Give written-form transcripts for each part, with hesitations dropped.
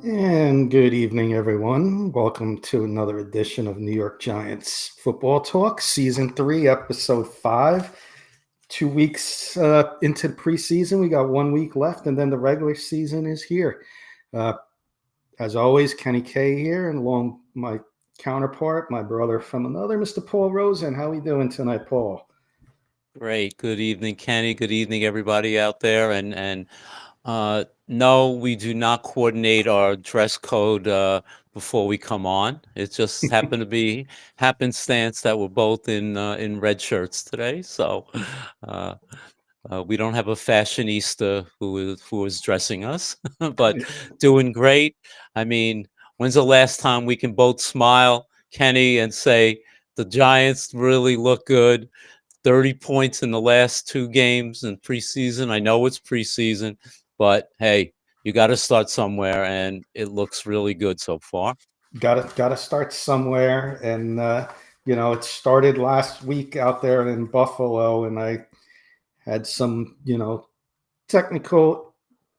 And good evening, everyone. Welcome to another edition of New York Giants Football Talk, Season 3, Episode 5. 2 weeks into the preseason. We got 1 week left, and then the regular season is here. Uh, as always, Kenny K here, and along my counterpart, my brother from another, Mr. Paul Rosen. How we doing tonight, Paul? Great. Good evening, Kenny. Good evening, everybody out there. And no, we do not coordinate our dress code before we come on. It just happened to be happenstance that we're both in red shirts today. So uh, we don't have a fashionista who is dressing us, but doing great. I mean, when's the last time we can both smile, Kenny, and say the Giants really look good? 30 points in the last two games in preseason. I know it's preseason, but hey, you got to start somewhere, and it looks really good so far. Gotta start somewhere, and it started last week out there in Buffalo, and I had some technical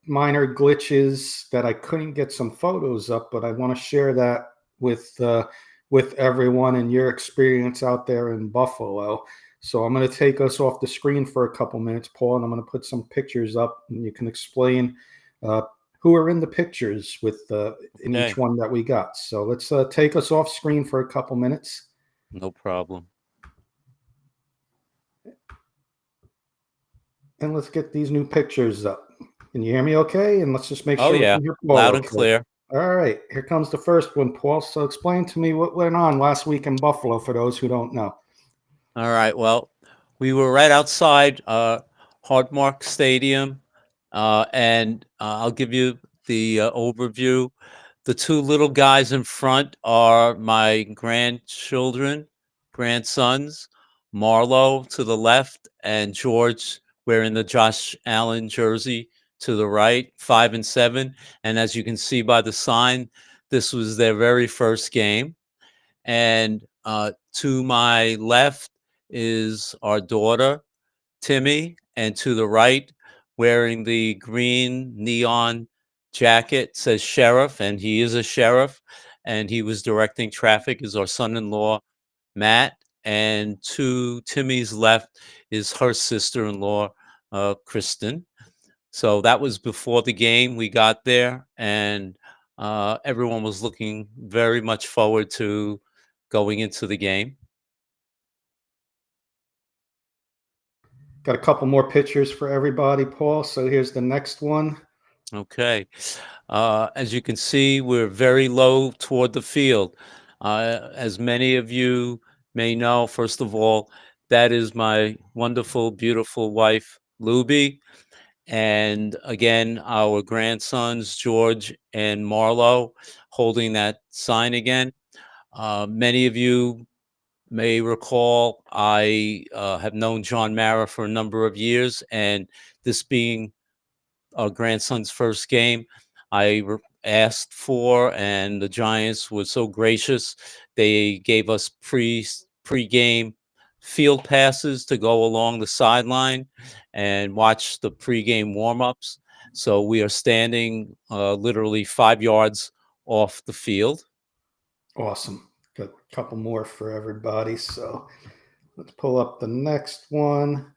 minor glitches that I couldn't get some photos up, but I want to share that with everyone and your experience out there in Buffalo. So I'm going to take us off the screen for a couple minutes, Paul, and I'm going to put some pictures up, and you can explain uh, who are in the pictures with in each Okay, one that we got. So let's take us off screen for a couple minutes, no problem. and let's get these new pictures up. Can you hear me okay? And let's just make Oh sure we yeah, can hear Paul loud and okay. clear. All right, here comes the first one, Paul. So explain to me what went on last week in Buffalo for those who don't know. All right. Well, we were right outside Hardmark Stadium, and I'll give you the overview. The two little guys in front are my grandchildren, grandsons, Marlo to the left, and George wearing the Josh Allen jersey to the right, 5 and 7. And as you can see by the sign, this was their very first game. And to my left is our daughter, Timmy, and to the right, wearing the green neon jacket, says sheriff, and he is a sheriff, and he was directing traffic, is our son in law, Matt. And to Timmy's left is her sister in law, Kristen. So that was before the game. We got there, and everyone was looking very much forward to going into the game. Got a couple more pictures for everybody, Paul. So here's the next one. Okay. As you can see, we're very low toward the field. As many of you may know, first of all, that is my wonderful, beautiful wife, Luby. And again, our grandsons, George and Marlo, holding that sign again. Many of you may recall I have known John Mara for a number of years, and this being our grandson's first game, asked for, and the Giants were so gracious. They gave us pre-game field passes to go along the sideline and watch the pre-game warm-ups. So we are standing literally 5 yards off the field. Awesome. Got a couple more for everybody. So let's pull up the next one.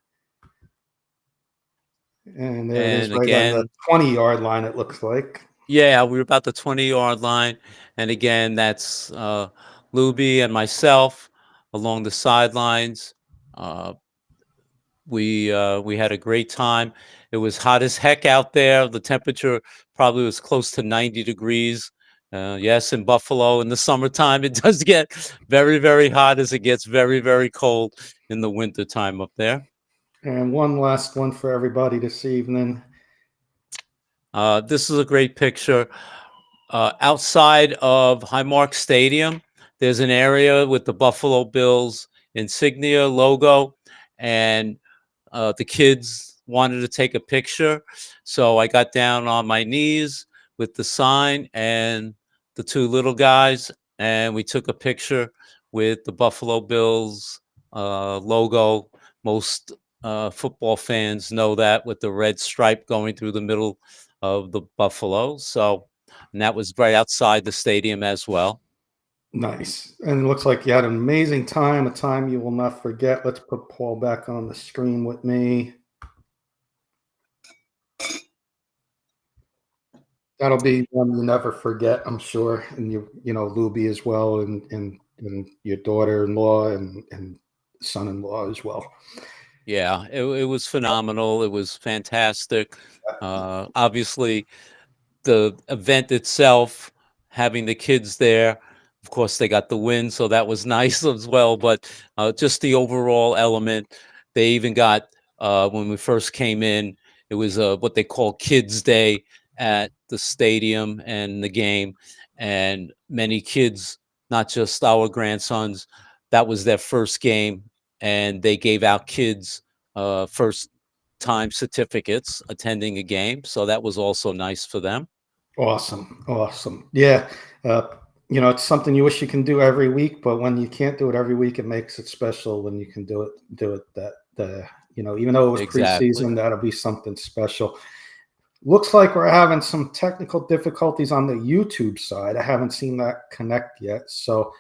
And there it is, And right on the again, 20-yard line, it looks like. yeah, we were about the 20-yard line. And again, that's Luby and myself along the sidelines. Uh, we had a great time. It was hot as heck out there. The temperature probably was close to 90 degrees. Yes, in Buffalo in the summertime, it does get very, very hot as it gets very, very cold in the wintertime up there. And one last one for everybody this evening. This is a great picture. Outside of Highmark Stadium, there's an area with the Buffalo Bills insignia logo, and the kids wanted to take a picture. So I got down on my knees with the sign and the two little guys, and we took a picture with the Buffalo Bills logo. Most football fans know that, with the red stripe going through the middle of the buffalo. So and that was right outside the stadium as well. Nice. And it looks like you had an amazing time, a time you will not forget. Let's put Paul back on the screen with me. That'll be one you never forget, I'm sure. And you know, Luby as well, and your daughter-in-law and son-in-law as well. Yeah, it was phenomenal. It was fantastic. Obviously, the event itself, having the kids there, of course, they got the win, so that was nice as well. But just the overall element, they even got when we first came in, it was what they call Kids Day at the stadium and the game, and many kids, not just our grandsons, that was their first game, and they gave out kids first time certificates attending a game, so that was also nice for them. Awesome. Awesome. Yeah. Uh, you know, it's something you wish you can do every week, but when you can't do it every week, it makes it special when you can do it that you know, even though it was Exactly. preseason, that'll be something special. Looks like we're having some technical difficulties on the YouTube side. I haven't seen that connect yet. So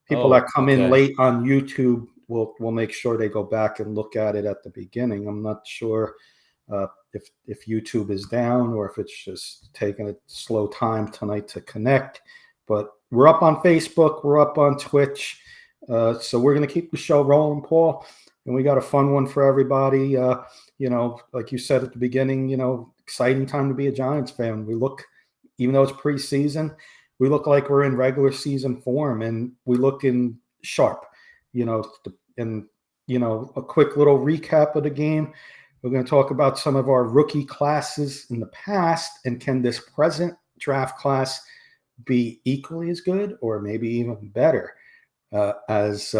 people that Oh, come in okay. late on YouTube will make sure they go back and look at it at the beginning. I'm not sure if YouTube is down or if it's just taking a slow time tonight to connect. But we're up on Facebook, we're up on Twitch, so we're going to keep the show rolling, Paul. And we got a fun one for everybody. You know, like you said at the beginning, you know, exciting time to be a Giants fan. We look, even though it's preseason, we look like we're in regular season form, and we look in sharp. You know, and you know, a quick little recap of the game. We're going to talk about some of our rookie classes in the past, and can this present draft class be equally as good or maybe even better as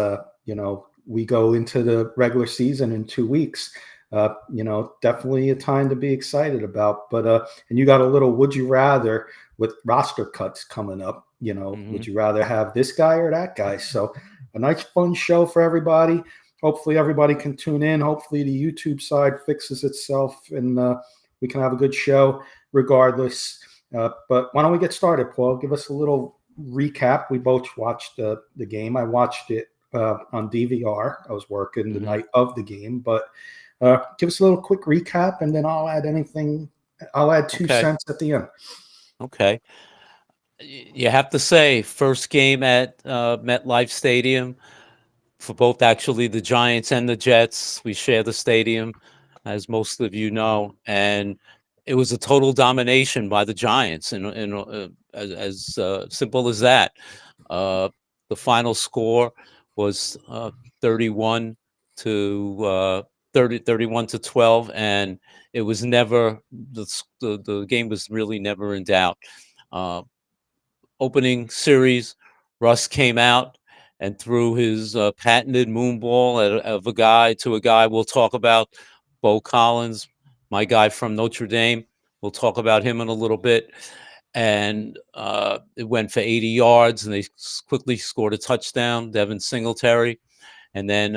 you know, we go into the regular season in 2 weeks. You know, definitely a time to be excited about. But and you got a little would you rather with roster cuts coming up. You know, would Hmm. you rather have this guy or that guy? So a nice fun show for everybody. Hopefully everybody can tune in. Hopefully the YouTube side fixes itself, and we can have a good show regardless. But why don't we get started, Paul? Give us a little recap. We both watched the game. I watched it on DVR. I was working the Hmm. night of the game, but give us a little quick recap, and then I'll add anything. I'll add two Okay. cents at the end. Okay. You have to say, first game at MetLife Stadium for both actually the Giants and the Jets. We share the stadium, as most of you know, and it was a total domination by the Giants, and as simple as that. Uh, the final score was 31 to 31 to 12, and it was never the game was really never in doubt. Uh, Opening series, Russ came out and threw his patented moonball of a guy to a guy we'll talk about, Bo Collins, my guy from Notre Dame. We'll talk about him in a little bit. And it went for 80 yards, and they quickly scored a touchdown, Devin Singletary. And then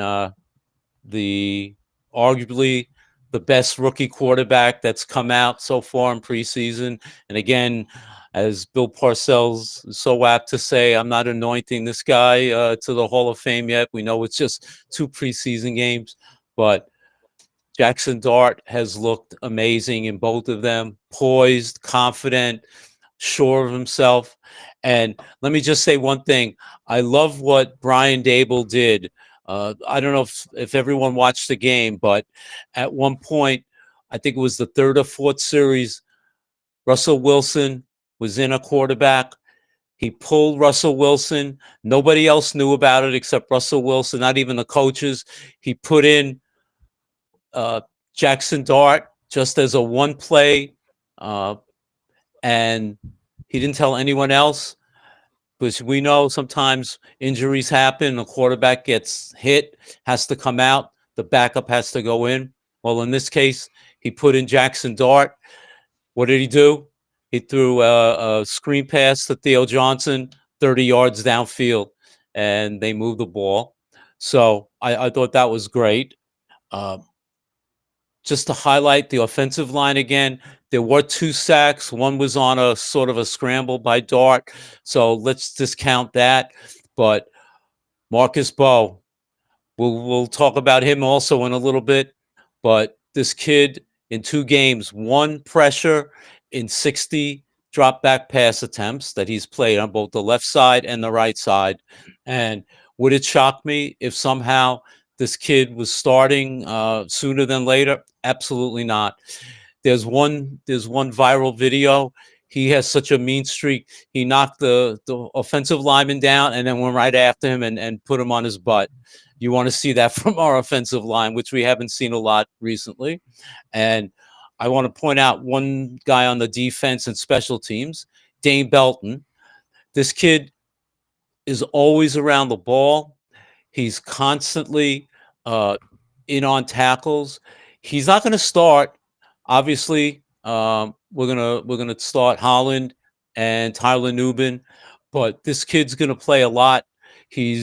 the arguably the best rookie quarterback that's come out so far in preseason. And again, as Bill Parcells is so apt to say, I'm not anointing this guy to the Hall of Fame yet. We know it's just 2 preseason games, but Jackson Dart has looked amazing in both of them, poised, confident, sure of himself. And let me just say one thing. I love what Brian Dable did. I don't know if everyone watched the game, but at one point, I think it was the third or fourth series, Russell Wilson was in a quarterback. He pulled Russell Wilson. Nobody else knew about it except Russell Wilson, not even the coaches. He put in uh, Jackson Dart just as a one play, uh, and he didn't tell anyone else. Because we know sometimes injuries happen, the quarterback gets hit, has to come out, the backup has to go in. Well, in this case, he put in Jackson Dart. What did he do? He threw a screen pass to Theo Johnson, 30 yards downfield, and they moved the ball. So I thought that was great. Uh, just to highlight the offensive line again, there were 2 sacks. One was on a sort of a scramble by Dart, so let's discount that. But Marcus Bowe, we'll talk about him also in a little bit. But this kid in 2 games, 1 pressure in 60 drop back pass attempts that he's played on both the left side and the right side. And would it shock me if somehow this kid was starting sooner than later? Absolutely not. There's one viral video. He has such a mean streak. He knocked the offensive lineman down and then went right after him and put him on his butt. You want to see that from our offensive line, which we haven't seen a lot recently. And I want to point out one guy on the defense and special teams, Dane Belton. This kid is always around the ball. He's constantly in on tackles. He's not going to start. Obviously, we're gonna start Holland and Tyler Nubin, but this kid's going to play a lot. He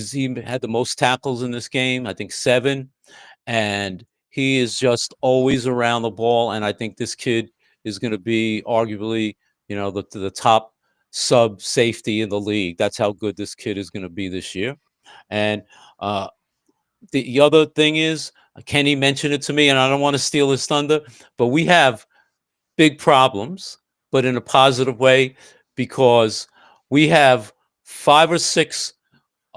had the most tackles in this game, I think 7, and he is just always around the ball. And I think this kid is going to be arguably, the top sub safety in the league. That's how good this kid is going to be this year. And the other thing is, Kenny mentioned it to me, and I don't want to steal his thunder, but we have big problems, but in a positive way, because we have 5 or 6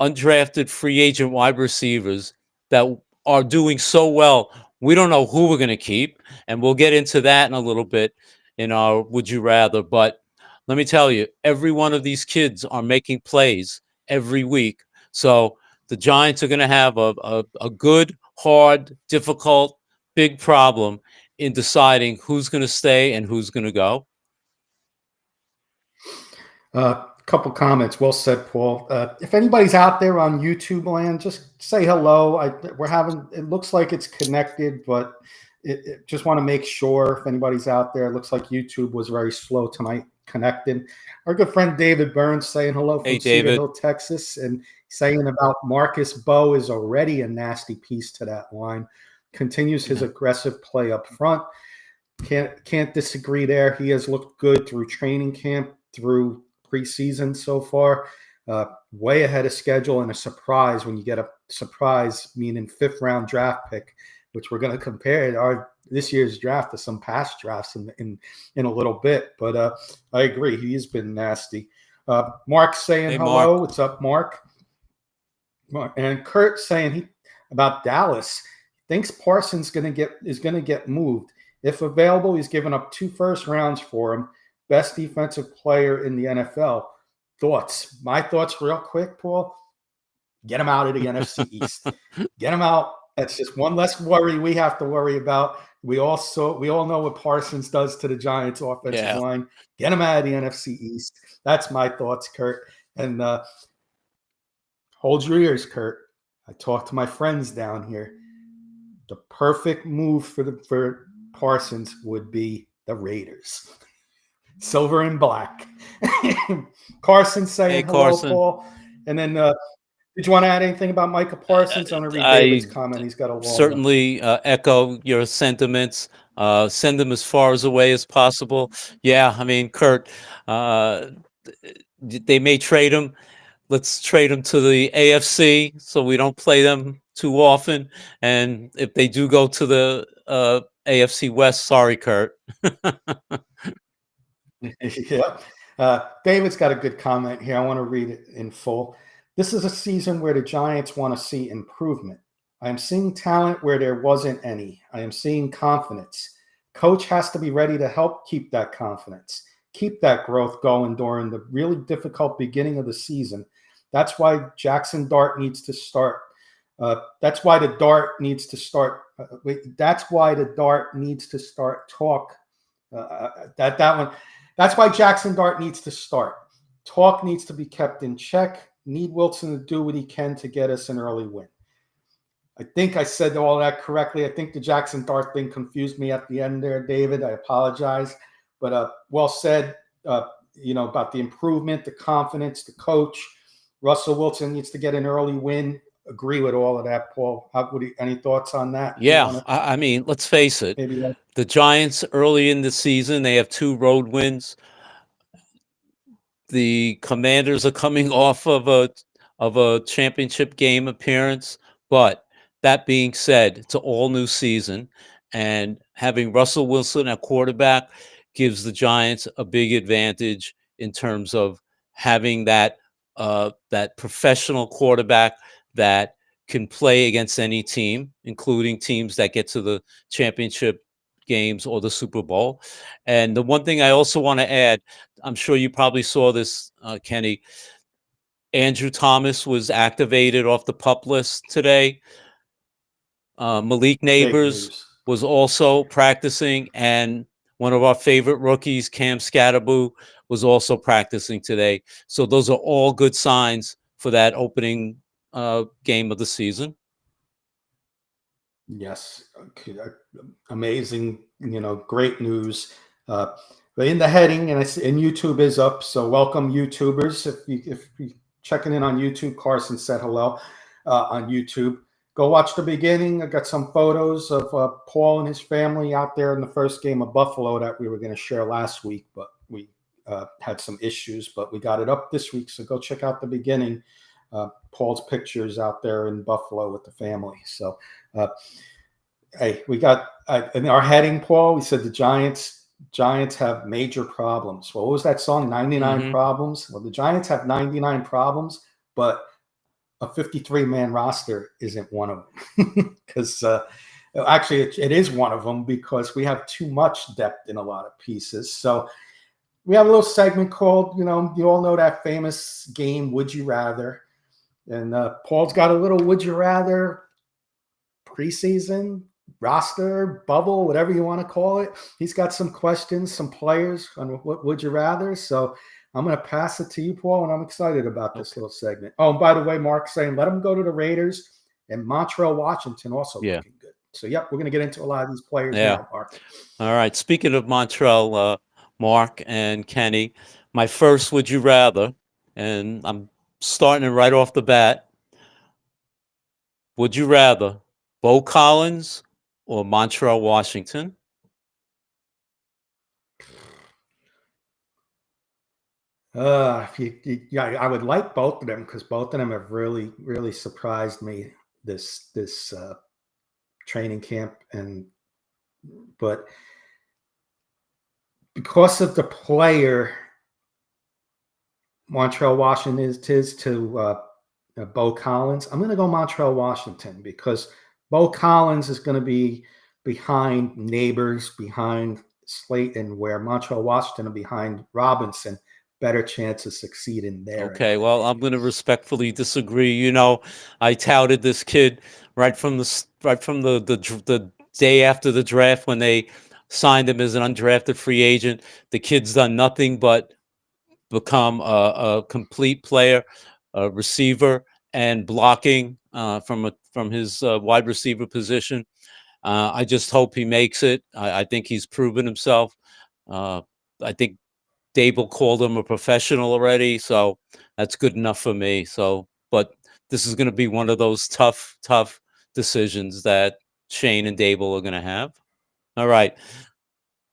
undrafted free agent wide receivers that are doing so well. We don't know who we're going to keep, and we'll get into that in a little bit in our Would You Rather. But let me tell you, every one of these kids are making plays every week. So the Giants are going to have a good, hard, difficult, big problem in deciding who's going to stay and who's going to go. Couple comments. Well said, Paul. If anybody's out there on YouTube land, just say hello. It looks like it's connected, but just want to make sure if anybody's out there. It looks like YouTube was very slow tonight connecting. Our good friend David Burns saying hello from Cedar Hill, Texas, and saying about Marcus Bowe is already a nasty piece to that line. Continues his aggressive play up front. Can't disagree there. He has looked good through training camp, through preseason so far, way ahead of schedule, and a surprise when you get a surprise, meaning 5th round draft pick, which we're going to compare this year's draft to some past drafts in a little bit. But I agree, he's been nasty. Mark saying hey, hello. Mark. What's up, Mark? And Kurt saying about Dallas thinks Parsons is going to get moved. If available, he's given up 2 first rounds for him. Best defensive player in the NFL. Thoughts? My thoughts real quick, Paul. Get him out of the NFC East. Get him out. That's just one less worry we have to worry about. We all know what Parsons does to the Giants offensive line. Get him out of the NFC East. That's my thoughts, Kurt. And hold your ears, Kurt. I talked to my friends down here. The perfect move for Parsons would be the Raiders. Silver and black. Carson saying hello, Carson. Paul. And then did you want to add anything about Micah Parsons? I'm going to read David's comment. He's got a long certainly echo your sentiments. Send them as far away as possible. Yeah, I mean, Kurt, they may trade him. Let's trade him to the AFC so we don't play them too often. And if they do go to the AFC West, sorry, Kurt. Yeah. David's got a good comment here. I want to read it in full. This is a season where the Giants want to see improvement. I am seeing talent where there wasn't any. I am seeing confidence. Coach has to be ready to help keep that confidence, keep that growth going during the really difficult beginning of the season. That's why Jackson Dart needs to start. That's why the Dart needs to start. That's why the Dart needs to start talk. That one. That's why Jackson Dart needs to start. Talk needs to be kept in check. Need Wilson to do what he can to get us an early win. I think I said all that correctly. I think the Jackson Dart thing confused me at the end there, David. I apologize. But well said, about the improvement, the confidence, the coach. Russell Wilson needs to get an early win agree with all of that, Paul. Any thoughts on that? Yeah, I mean, let's face it. Maybe The Giants early in the season, they have 2 road wins. The Commanders are coming off of a championship game appearance, but that being said, it's an all new season, and having Russell Wilson at quarterback gives the Giants a big advantage in terms of having that professional quarterback that can play against any team, including teams that get to the championship games or the Super Bowl. And the one thing I also want to add, I'm sure you probably saw this, Kenny. Andrew Thomas was activated off the PUP list today. Malik Neighbors was also practicing, and one of our favorite rookies, Cam Scatterboo, was also practicing today. So those are all good signs for that opening game of the season. Yes, amazing. Great news. But in the heading, and YouTube is up, so welcome YouTubers. If you checking in on YouTube, Carson said hello on YouTube. Go watch the beginning. I got some photos of Paul and his family out there in the first game of Buffalo that we were going to share last week, but we had some issues. But we got it up this week, so go check out the beginning. Paul's pictures out there in Buffalo with the family. So, hey, we got in our heading, Paul. We said the Giants have major problems. Well, what was that song? 99 Problems. Well, the Giants have 99 problems, but a 53-man roster isn't one of them. Because actually, it is one of them because we have too much depth in a lot of pieces. So we have a little segment called, you all know that famous game, Would You Rather? And Paul's got a little Would You Rather preseason roster, bubble, whatever you want to call it. He's got some questions, some players on what would you rather. So I'm going to pass it to you, Paul, and I'm excited about this little segment. Oh, and by the way, Mark's saying let him go to the Raiders, and Montreal Washington also looking good. So, yep, we're going to get into a lot of these players now, Mark. All right. Speaking of Montreal, Mark and Kenny, my first Would You Rather, and I'm starting it right off the bat. Would you rather Bo Collins or Montreal Washington? Yeah, I would like both of them because both of them have really, really surprised me this training camp, but because of the player Montreal Washington is to Bo Collins, I'm going to go Montreal Washington because Bo Collins is going to be behind Neighbors, behind Slayton, where Montreal Washington are behind Robinson. Better chance of succeeding there. Okay, well, I'm going to respectfully disagree. I touted this kid right from the day after the draft when they signed him as an undrafted free agent. The kid's done nothing but become a complete player, a receiver, and blocking from his wide receiver position. I just hope he makes it. I think he's proven himself. I think Dable called him a professional already, so that's good enough for me. So, but this is going to be one of those tough decisions that Shane and Dable are going to have. All right,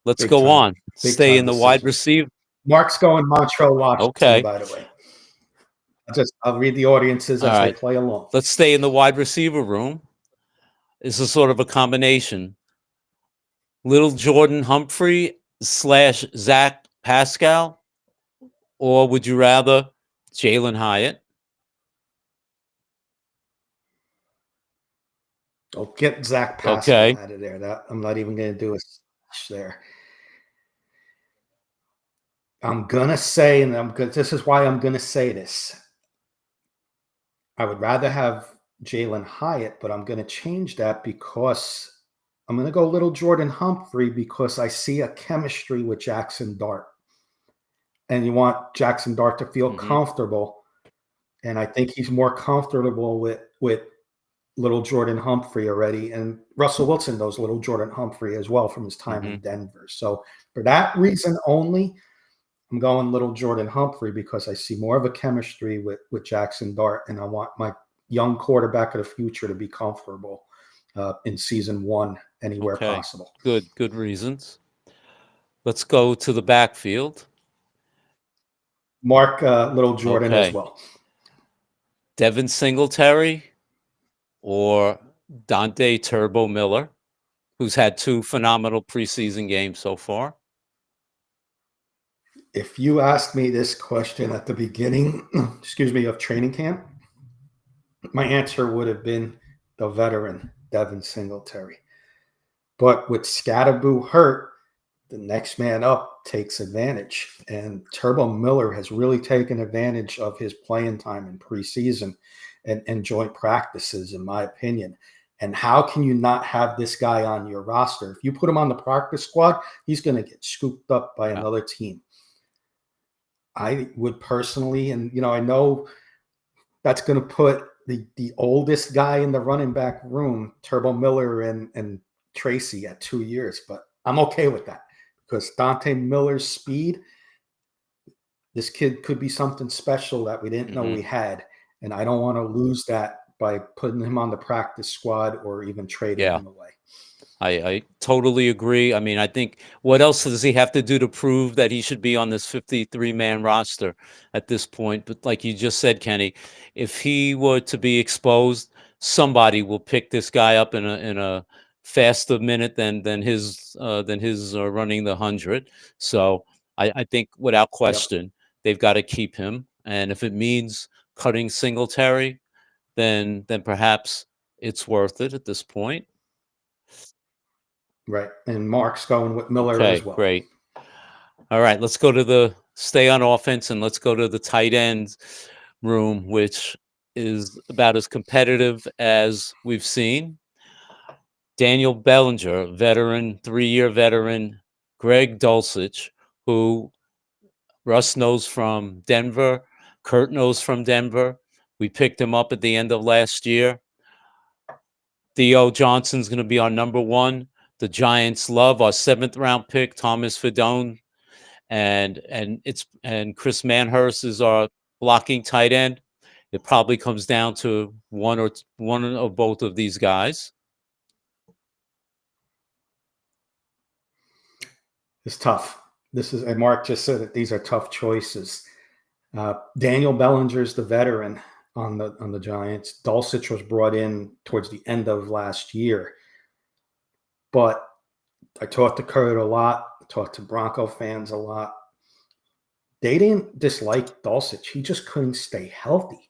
let's go on. Stay in the wide receiver. Mark's going Montreal Washington, okay. By the way. I'll read the audiences as they play along. Let's stay in the wide receiver room. This is sort of a combination. Little Jordan Humphrey / Zach Pascal, or would you rather Jalen Hyatt? Don't get Zach Pascal out of there. I'm not even going to do a slash there. I'm going to say, this is why I'm going to say this. I would rather have Jalen Hyatt, but I'm going to change that because I'm going to go little Jordan Humphrey because I see a chemistry with Jackson Dart. And you want Jackson Dart to feel comfortable. And I think he's more comfortable with little Jordan Humphrey already. And Russell Wilson knows little Jordan Humphrey as well from his time in Denver. So for that reason only, I'm going little Jordan Humphrey because I see more of a chemistry with Jackson Dart, and I want young quarterback of the future to be comfortable in season one anywhere Okay. possible. Good reasons. Let's go to the backfield. Mark Little Jordan as Okay. well. Devin Singletary or Dante Turbo Miller, who's had 2 phenomenal preseason games so far. If you asked me this question at the beginning, excuse me, of training camp, my answer would have been the veteran Devin Singletary. But with Scatterboo hurt, the next man up takes advantage. And Turbo Miller has really taken advantage of his playing time in preseason and joint practices, in my opinion. And how can you not have this guy on your roster? If you put him on the practice squad, he's going to get scooped up by another team. I would personally, and I know that's going to put the oldest guy in the running back room, Turbo Miller and Tracy, at 2 years, but I'm okay with that because Dante Miller's speed, this kid could be something special that we didn't know we had, and I don't want to lose that by putting him on the practice squad or even trading him away. I totally agree. I mean, I think what else does he have to do to prove that he should be on this 53-man roster at this point? But like you just said, Kenny, if he were to be exposed, somebody will pick this guy up in a faster minute than his running the 100. So I think without question, they've got to keep him. And if it means cutting Singletary, then perhaps it's worth it at this point. Right. And Mark's going with Miller as well. Great. All right, let's go to the stay on offense and let's go to the tight end room, which is about as competitive as we've seen. Daniel Bellinger, veteran, 3-year veteran, Greg Dulcich, who Russ knows from Denver, Kurt knows from Denver. We picked him up at the end of last year. Theo Johnson's going to be our number 1. The Giants love our 7th round pick, Thomas Fidone, and Chris Manhurst is our blocking tight end. It probably comes down to one or both of these guys. It's tough. And Mark just said that these are tough choices. Daniel Bellinger's the veteran on the Giants. Dulcich was brought in towards the end of last year. But I talked to Kurt a lot, talked to Bronco fans a lot. They didn't dislike Dulcich. He just couldn't stay healthy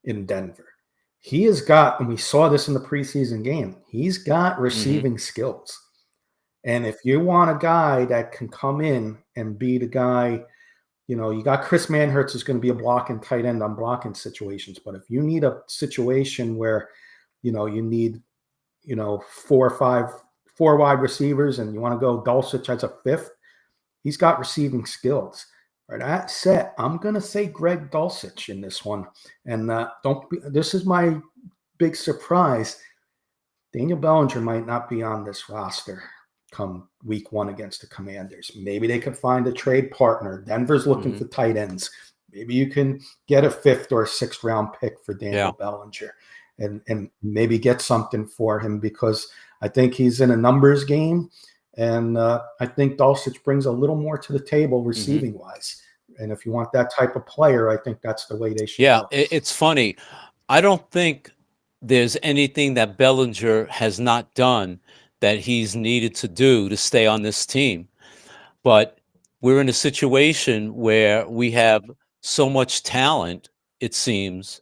in Denver. He has got, and we saw this in the preseason game, he's got receiving skills. And if you want a guy that can come in and be the guy, you got Chris Manhurst is going to be a blocking tight end on blocking situations. But if you need a situation where, you need, 4 wide receivers and you want to go Dulcich as a 5th, he's got receiving skills. Right, that said, I'm going to say Greg Dulcich in this one. And this is my big surprise. Daniel Bellinger might not be on this roster come week 1 against the Commanders. Maybe they could find a trade partner. Denver's looking for tight ends. Maybe you can get a 5th or 6th round pick for Daniel Bellinger and maybe get something for him because I think he's in a numbers game. And I think Dulcich brings a little more to the table receiving wise. And if you want that type of player, I think that's the way they should go. It's funny. I don't think there's anything that Bellinger has not done that he's needed to do to stay on this team. But we're in a situation where we have so much talent, it seems,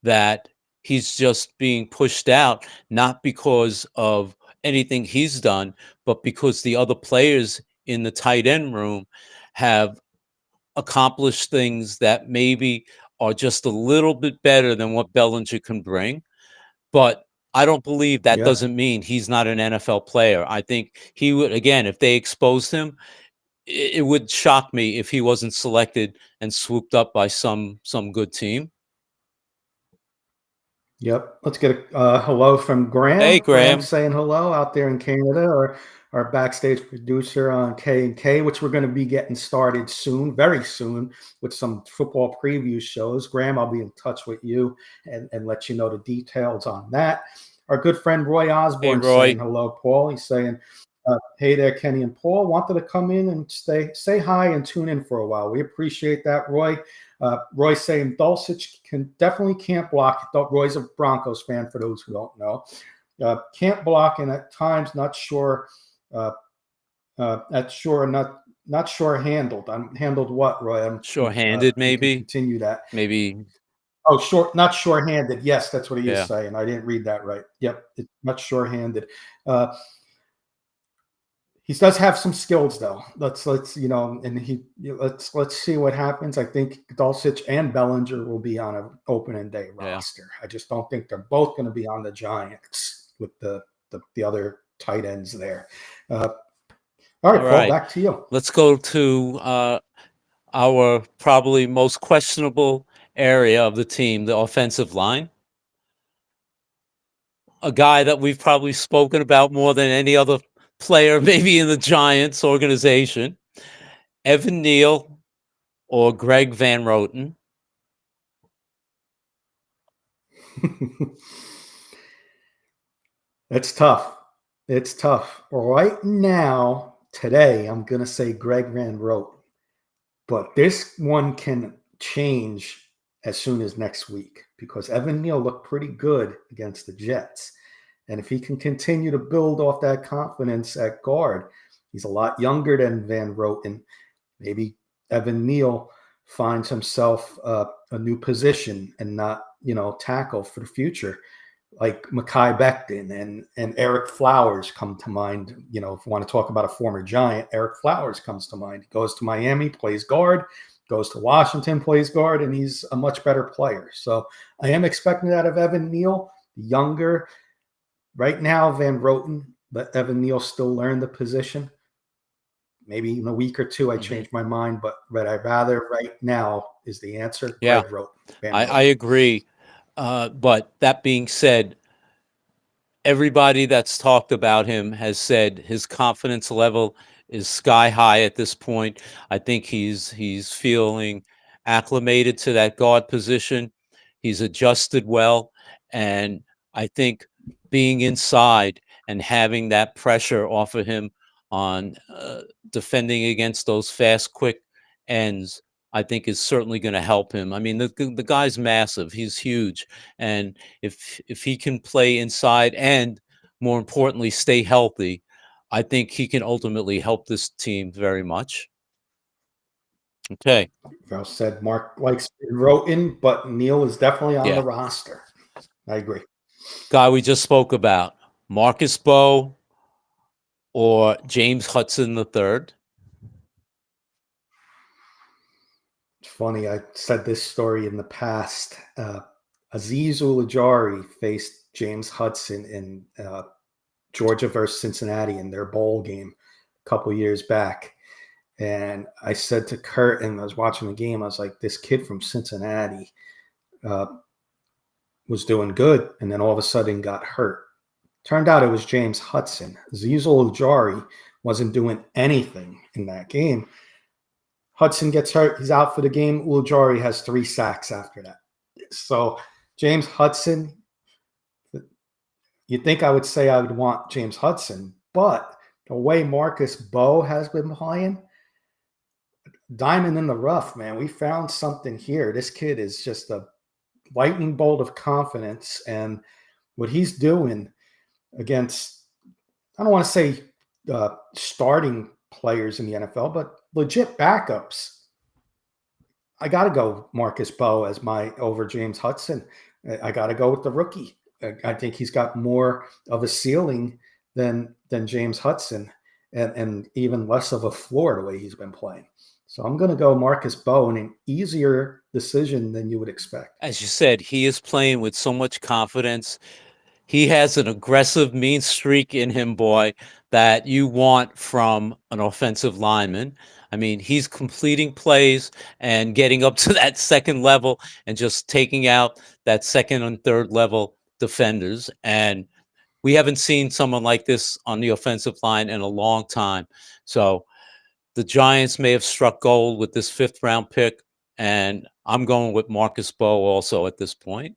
that he's just being pushed out, not because of anything he's done, but because the other players in the tight end room have accomplished things that maybe are just a little bit better than what Bellinger can bring. But I don't believe that doesn't mean he's not an NFL player. I think he would, again, if they exposed him, it would shock me if he wasn't selected and swooped up by some good team. Yep. Let's get a hello from Hey, Graham. Graham Graham. saying hello out there in Canada, or our backstage producer on K&K, which we're going to be getting started soon, very soon, with some football preview shows. Graham, I'll be in touch with you and let you know the details on that. Our good friend Roy Hey, Osborne Roy. saying hello, Paul. He's saying, hey there, Kenny and Paul. Wanted to come in and say hi and tune in for a while. We appreciate that, Roy. Roy saying Dulcich definitely can't block. Roy's a Broncos fan, for those who don't know. Can't block, and at times not sure. Not sure handled. I'm handled what, Roy? Short-handed, You can maybe. continue that. Maybe. Oh, not sure-handed. Yes, that's what he is Yeah. saying. I didn't read that right. Yep, it's not sure-handed. He does have some skills, though. Let's let's see what happens. I think Dulcich and Bellinger will be on an opening day roster. I just don't think they're both going to be on the Giants with the other tight ends there. All right, Paul, back to you. Let's go to our probably most questionable area of the team, the offensive line. A guy that we've probably spoken about more than any other player, maybe in the Giants organization, Evan Neal or Greg Van Roten. It's tough. It's tough. Right now, today, I'm going to say Greg Van Roten. But this one can change as soon as next week because Evan Neal looked pretty good against the Jets. And if he can continue to build off that confidence at guard, he's a lot younger than Van Roten. Maybe Evan Neal finds himself a new position and not, tackle for the future. Like Mekhi Becton and Eric Flowers come to mind. If you want to talk about a former Giant, Eric Flowers comes to mind. He goes to Miami, plays guard, goes to Washington, plays guard, and he's a much better player. So I am expecting that of Evan Neal, younger. Right now, Van Roten, let Evan Neal still learn the position. Maybe in a week or two, I change my mind, but I'd rather right now is the answer. Yeah, Greg Roten. I agree. But that being said, everybody that's talked about him has said his confidence level is sky high at this point. I think he's feeling acclimated to that guard position. He's adjusted well, and I think being inside and having that pressure off of him on defending against those fast, quick ends, I think is certainly going to help him. I mean, the guy's massive; he's huge, and if he can play inside and more importantly stay healthy, I think he can ultimately help this team very much. Okay. Well said. Mark likes Roten, but Neal is definitely on the roster. I agree. Guy we just spoke about, Marcus Bowe or James Hudson III. It's funny. I said this story in the past. Azeez Ojulari faced James Hudson in Georgia versus Cincinnati in their bowl game a couple years back. And I said to Kurt, and I was watching the game, I was like, this kid from Cincinnati was doing good, and then all of a sudden got hurt. Turned out it was James Hudson. Azeez Ojulari wasn't doing anything in that game. Hudson gets hurt. He's out for the game. Ojulari has 3 sacks after that. So James Hudson, you'd think I would say I would want James Hudson, but the way Marcus Bowe has been playing, diamond in the rough, man. We found something here. This kid is just a lightning bolt of confidence, and what he's doing against, I don't want to say starting players in the NFL, but legit backups. I got to go Marcus Bowe as my over James Hudson. I got to go with the rookie. I think he's got more of a ceiling than James Hudson, and even less of a floor the way he's been playing. So I'm going to go Marcus Bowe, an easier decision than you would expect. As you said, he is playing with so much confidence. he has an aggressive, mean streak in him, boy, that you want from an offensive lineman. I mean, he's completing plays and getting up to that second level and just taking out that second and third level defenders. And we haven't seen someone like this on the offensive line in a long time. So the Giants may have struck gold with this 5th round pick, and I'm going with Marcus Bowe also at this point.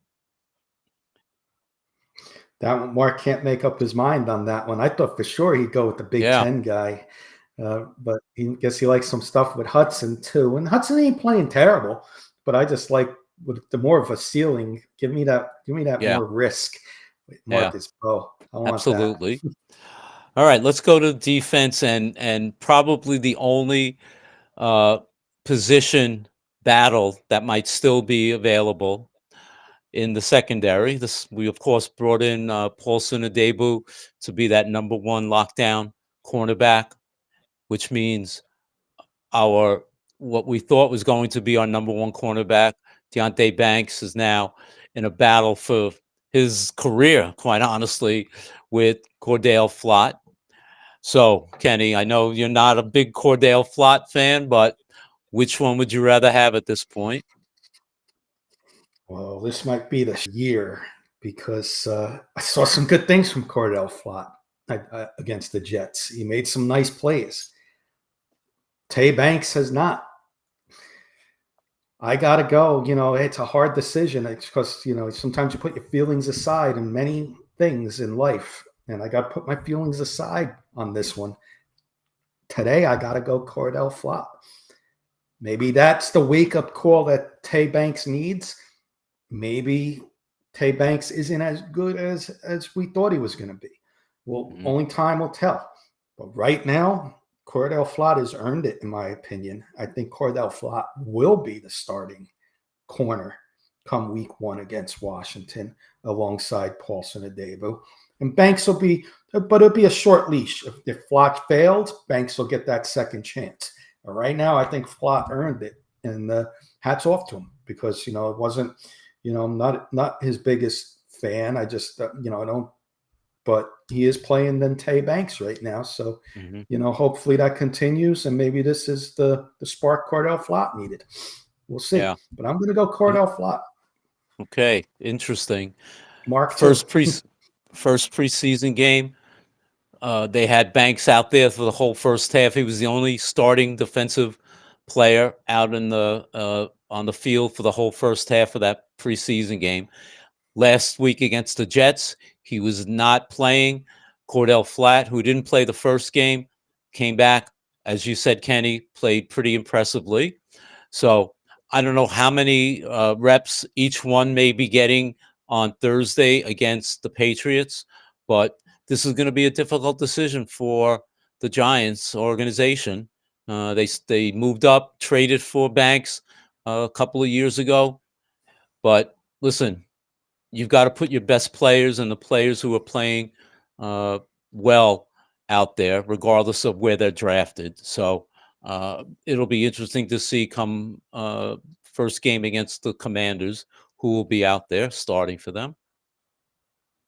That one, Mark can't make up his mind on that one. I thought for sure he'd go with the Big Ten guy, but he guess he likes some stuff with Hudson too. And Hudson ain't playing terrible, but I just like with the more of a ceiling. Give me that more risk with Marcus Bowe. I want absolutely. That. All right, let's go to defense and probably the only position battle that might still be available in the secondary. We of course brought in Paulson Adebo to be that number 1 lockdown cornerback, which means what we thought was going to be our number 1 cornerback, Deonte Banks, is now in a battle for his career, quite honestly, with Cordale Flott. So, Kenny, I know you're not a big Cordale Flott fan, but which one would you rather have at this point? Well, this might be the year because I saw some good things from Cordale Flott against the Jets. He made some nice plays. Tay Banks has not. I got to go. It's a hard decision. It's because, sometimes you put your feelings aside in many things in life. And I got to put my feelings aside on this one. Today, I got to go Cordale Flott. Maybe that's the wake-up call that Tay Banks needs. Maybe Tay Banks isn't as good as we thought he was going to be. Well, only time will tell. But right now, Cordale Flott has earned it, in my opinion. I think Cordale Flott will be the starting corner come week 1 against Washington alongside Paulson Adebo. And Banks will be, but it'll be a short leash. If Flott failed, Banks will get that second chance. But right now, I think Flott earned it. And hats off to him because, it wasn't, I'm not his biggest fan. I just, I don't. But he is playing then Tay Banks right now. So, hopefully that continues. And maybe this is the spark Cordale Flott needed. We'll see. Yeah. But I'm going to go Cordale Flott. Okay. Interesting. Mark, first preseason game. They had Banks out there for the whole first half. He was the only starting defensive player out in the on the field for the whole first half of that preseason game. Last week against the Jets, he was not playing. Cordale Flott, who didn't play the first game, came back. As you said, Kenny, played pretty impressively. So I don't know how many reps each one may be getting on Thursday against the Patriots, but this is going to be a difficult decision for the Giants organization. They moved up, traded for Banks a couple of years ago. But listen, you've got to put your best players and the players who are playing well out there, regardless of where they're drafted. So it'll be interesting to see come first game against the Commanders who will be out there starting for them.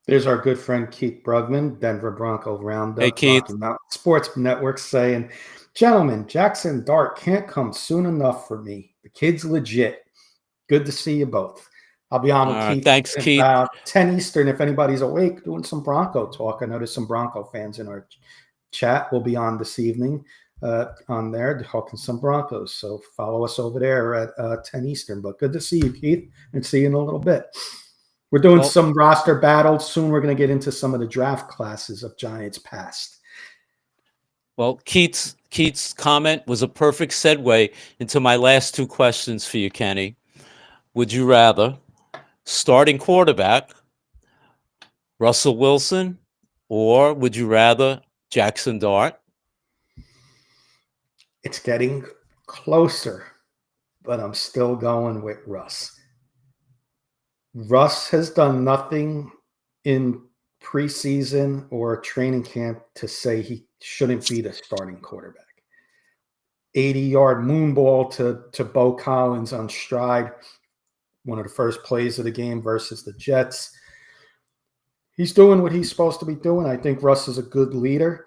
There's our good friend Keith Brugman, Denver Bronco Roundup. Hey, Keith. Sports Network saying, gentlemen, Jackson Dart can't come soon enough for me. The kid's legit. Good to see you both. I'll be on with Keith. Thanks, Keith. About 10 Eastern, if anybody's awake, doing some Bronco talk. I know there's some Bronco fans in our chat. We'll be on this evening on there talking some Broncos. So follow us over there at 10 Eastern. But good to see you, Keith, and see you in a little bit. We're doing some roster battles. Soon we're going to get into some of the draft classes of Giants past. Well, Keith's comment was a perfect segue into my last 2 questions for you, Kenny. Would you rather starting quarterback Russell Wilson, or would you rather Jackson Dart? It's getting closer, but I'm still going with Russ. Russ has done nothing in preseason or training camp to say he shouldn't be the starting quarterback. 80-yard moonball to Bo Collins on stride, one of the first plays of the game versus the Jets. He's doing what he's supposed to be doing. I think Russ is a good leader.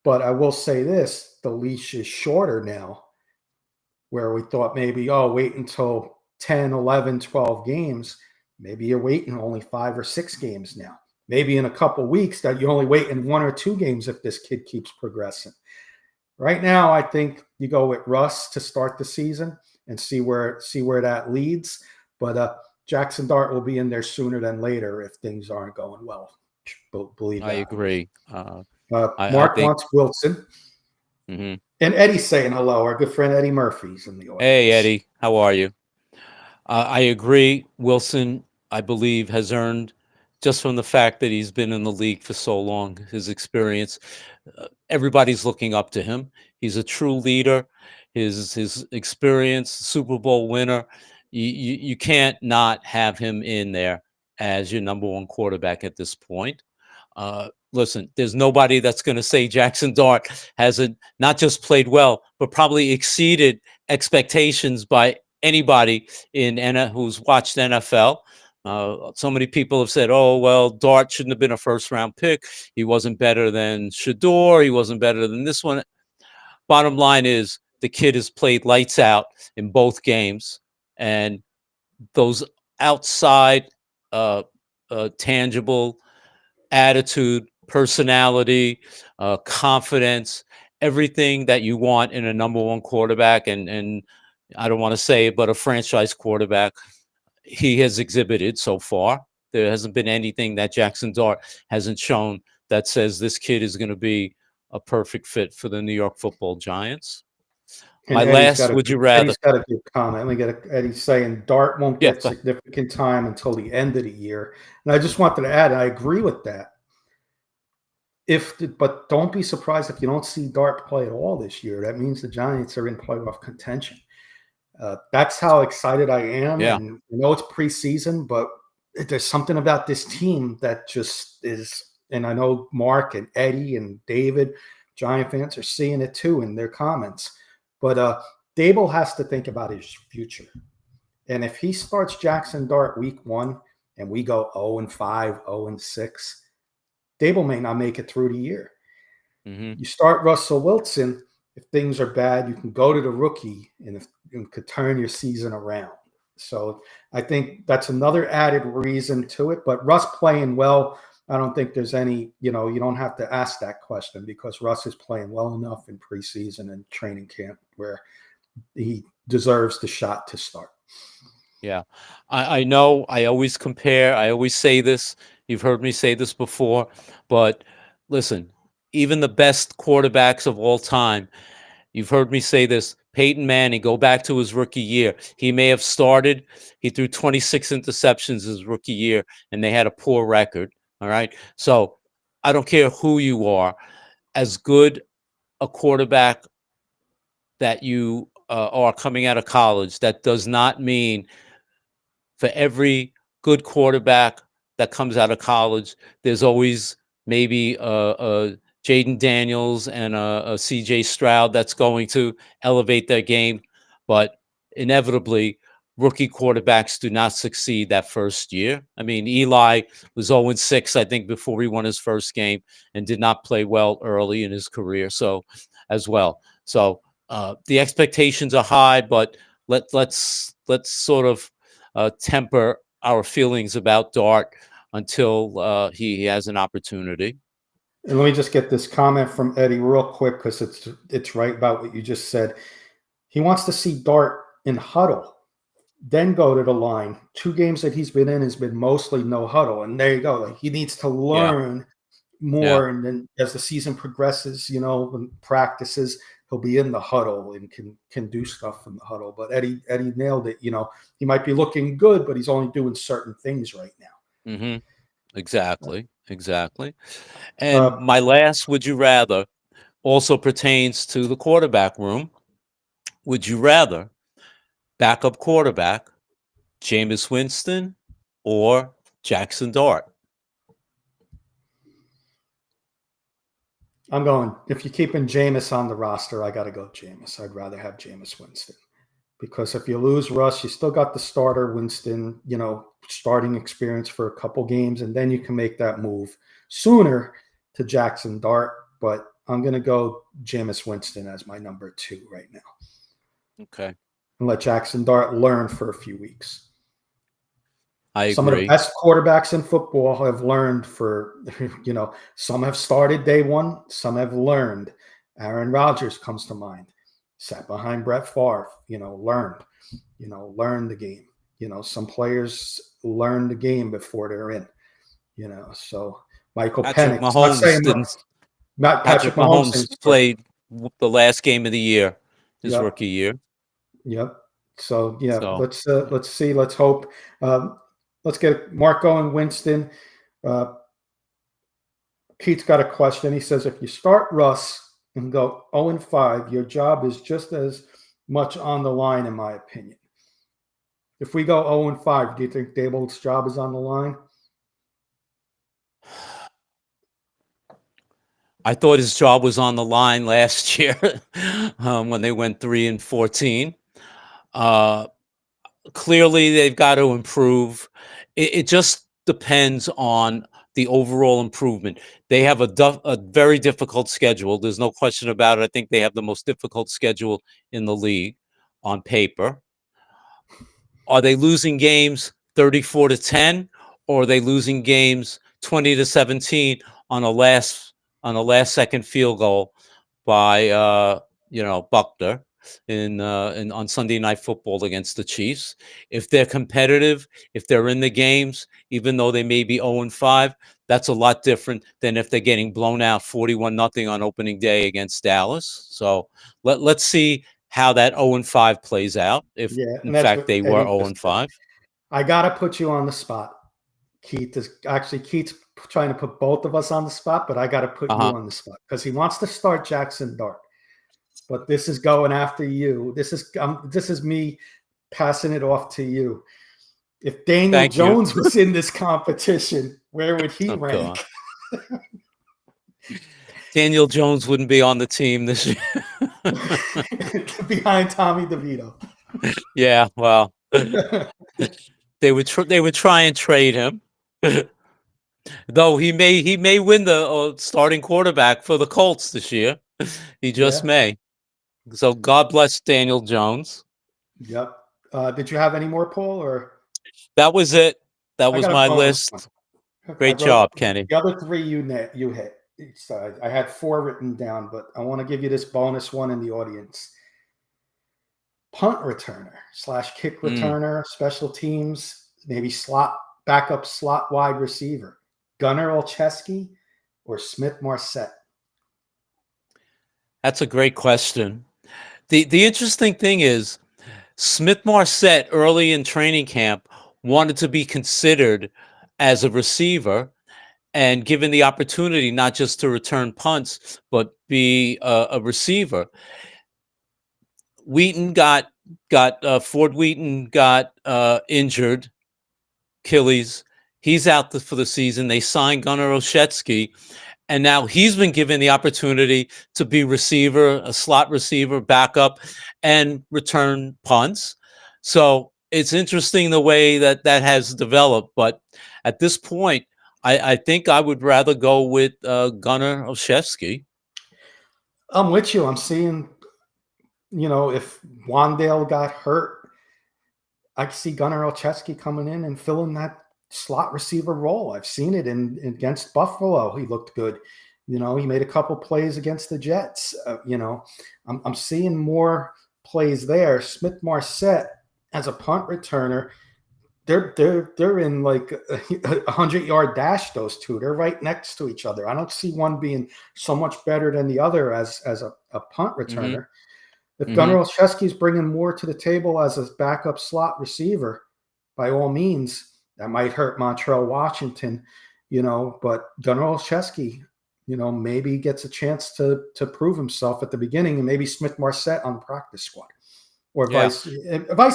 But I will say this, the leash is shorter now, where we thought maybe, oh, wait until 10, 11, 12 games. Maybe you're waiting only 5 or 6 games now. Maybe in a couple weeks that you only wait in 1 or 2 games if this kid keeps progressing. Right now, I think you go with Russ to start the season and see where that leads. But Jackson Dart will be in there sooner than later if things aren't going well. Believe I that. agree. I Mark think. wants Wilson. Mhm. And Eddie's saying hello. Our good friend Eddie Murphy's in the Hey, audience. Eddie, how are you? I agree. Wilson, I believe, has earned, just from the fact that he's been in the league for so long, his experience. Everybody's looking up to him. He's a true leader. His experience, Super Bowl winner. You can't not have him in there as your number one quarterback at this point. Listen, there's nobody that's going to say Jackson Dart hasn't not just played well, but probably exceeded expectations by anybody who's watched NFL. So many people have said, "Oh, well, Dart shouldn't have been a first-round pick. He wasn't better than Shador. He wasn't better than this one." Bottom line is, the kid has played lights out in both games, and those outside, uh, tangible attitude, personality, confidence, everything that you want in a number one quarterback, and I don't want to say it, but a franchise quarterback, he has exhibited so far. There hasn't been anything that Jackson Dart hasn't shown that says this kid is going to be a perfect fit for the New York Football Giants. And My Eddie's got last, a would good, you rather? Eddie's got a good comment. Let me get Eddie's saying Dart won't Yeah, get significant time until the end of the year. And I just wanted to add, I agree with that. But don't be surprised if you don't see Dart play at all this year. That means the Giants are in playoff contention. That's how excited I am. yeah, And I know it's preseason, but there's something about this team that just is. And I know Mark and Eddie and David, Giant fans, are seeing it too in their comments. But Dable has to think about his future. And if he starts Jackson Dart week 1 and we go 0-5, 0-6, Dable may not make it through the year. hmm You start Russell Wilson. If things are bad, you can go to the rookie and could turn your season around. So I think that's another added reason to it. But Russ playing well, I don't think there's any, you don't have to ask that question because Russ is playing well enough in preseason and training camp where he deserves the shot to start. Yeah, I know. I always compare. I always say this. You've heard me say this before, but listen, even the best quarterbacks of all time, you've heard me say this. Peyton Manning, go back to his rookie year. He may have started, he threw 26 interceptions his rookie year, and they had a poor record. All right. So I don't care who you are, as good a quarterback that you are coming out of college, that does not mean for every good quarterback that comes out of college, there's always maybe a Jaden Daniels and a CJ Stroud that's going to elevate their game. But inevitably, rookie quarterbacks do not succeed that first year. I mean, Eli was 0-6, I think, before he won his first game and did not play well early in his career. So, as well. So, the expectations are high, but let's sort of temper our feelings about Dart until he has an opportunity. And let me just get this comment from Eddie real quick because it's right about what you just said. He wants to see Dart in huddle, then go to the line. 2 games that he's been in has been mostly no huddle, and there you go. Like he needs to Yeah, learn yeah. more, and then as the season progresses, when practices, he'll be in the huddle and can do stuff from the huddle. But Eddie nailed it. He might be looking good, but he's only doing certain things right now. hmm Exactly, exactly. And Uh, my last would you rather also pertains to the quarterback room. Would you rather backup quarterback Jameis Winston or Jackson Dart? I'm going. If you're keeping Jameis on the roster, I got to go Jameis. I'd rather have Jameis Winston because if you lose Russ, you still got the starter Winston, starting experience for a couple games, and then you can make that move sooner to Jackson Dart. But I'm going to go Jameis Winston as my number 2 right now. Okay. And let Jackson Dart learn for a few weeks. I agree. Some of the best quarterbacks in football have learned for, some have started day one, some have learned. Aaron Rodgers comes to mind. Sat behind Brett Favre, learned the game. Some players learn the game before they're in, so Michael Patrick Penix. Mahomes Not Patrick Mahomes played the last game of the year, his rookie year. Yep. So yeah, So. let's see. Let's hope. Let's get Marco and Winston. Keith's got a question. He says, if you start Russ and go 0-5, your job is just as much on the line, in my opinion. If we go 0-5, do you think Daboll's job is on the line? I thought his job was on the line last year when they went 3-14. Clearly, they've got to improve. It just depends on the overall improvement. They have a very difficult schedule. There's no question about it. I think they have the most difficult schedule in the league on paper. Are they losing games 34-10, or are they losing games 20-17 on a last second field goal by Buckner on Sunday Night Football against the Chiefs? If they're competitive, if they're in the games, even though they may be 0-5, that's a lot different than if they're getting blown out 41-0 on opening day against Dallas. So let's see how that 0-5 plays out. If in fact they were 0-5. I gotta put you on the spot. Keith's trying to put both of us on the spot, but I got to put you on the spot because he wants to start Jackson Dart. But this is going after you. This is me passing it off to you. If Daniel Jones was in this competition, where would he rank? Daniel Jones wouldn't be on the team this year. Behind Tommy DeVito. Yeah, well, they would try and trade him. Though he may win the starting quarterback for the Colts this year. He just may. So God bless Daniel Jones. Yep. Did you have any more, Paul? Or that was it? That was my list. Great job, Kenny. The other 3 you hit. So I had 4 written down, but I want to give you this bonus one in the audience. Punt returner / kick returner, special teams, maybe backup slot wide receiver. Gunnar Olszewski or Smith-Marsette? That's a great question. The interesting thing is Smith-Marsette early in training camp wanted to be considered as a receiver and given the opportunity not just to return punts, but be a receiver. Ford Wheaton got injured, Achilles. He's out for the season. They signed Gunnar Olszewski, and now he's been given the opportunity to be receiver, a slot receiver, backup, and return punts. So it's interesting the way that has developed. But at this point, I think I would rather go with Gunnar Olszewski. I'm with you. I'm seeing, if Wan'Dale got hurt, I see Gunnar Olszewski coming in and filling that slot receiver role. I've seen it against Buffalo. He looked good. He made a couple plays against the Jets. I'm seeing more plays there. Smith-Marsette as a punt returner, they're in like a 100-yard dash. Those two, they're right next to each other. I don't see one being so much better than the other as a punt returner. If Gunnar Olszewski's bringing more to the table as a backup slot receiver, by all means, that might hurt Montrell Washington, but Gunnar Olszewski, maybe gets a chance to prove himself at the beginning, and maybe Smith-Marsette on the practice squad, or vice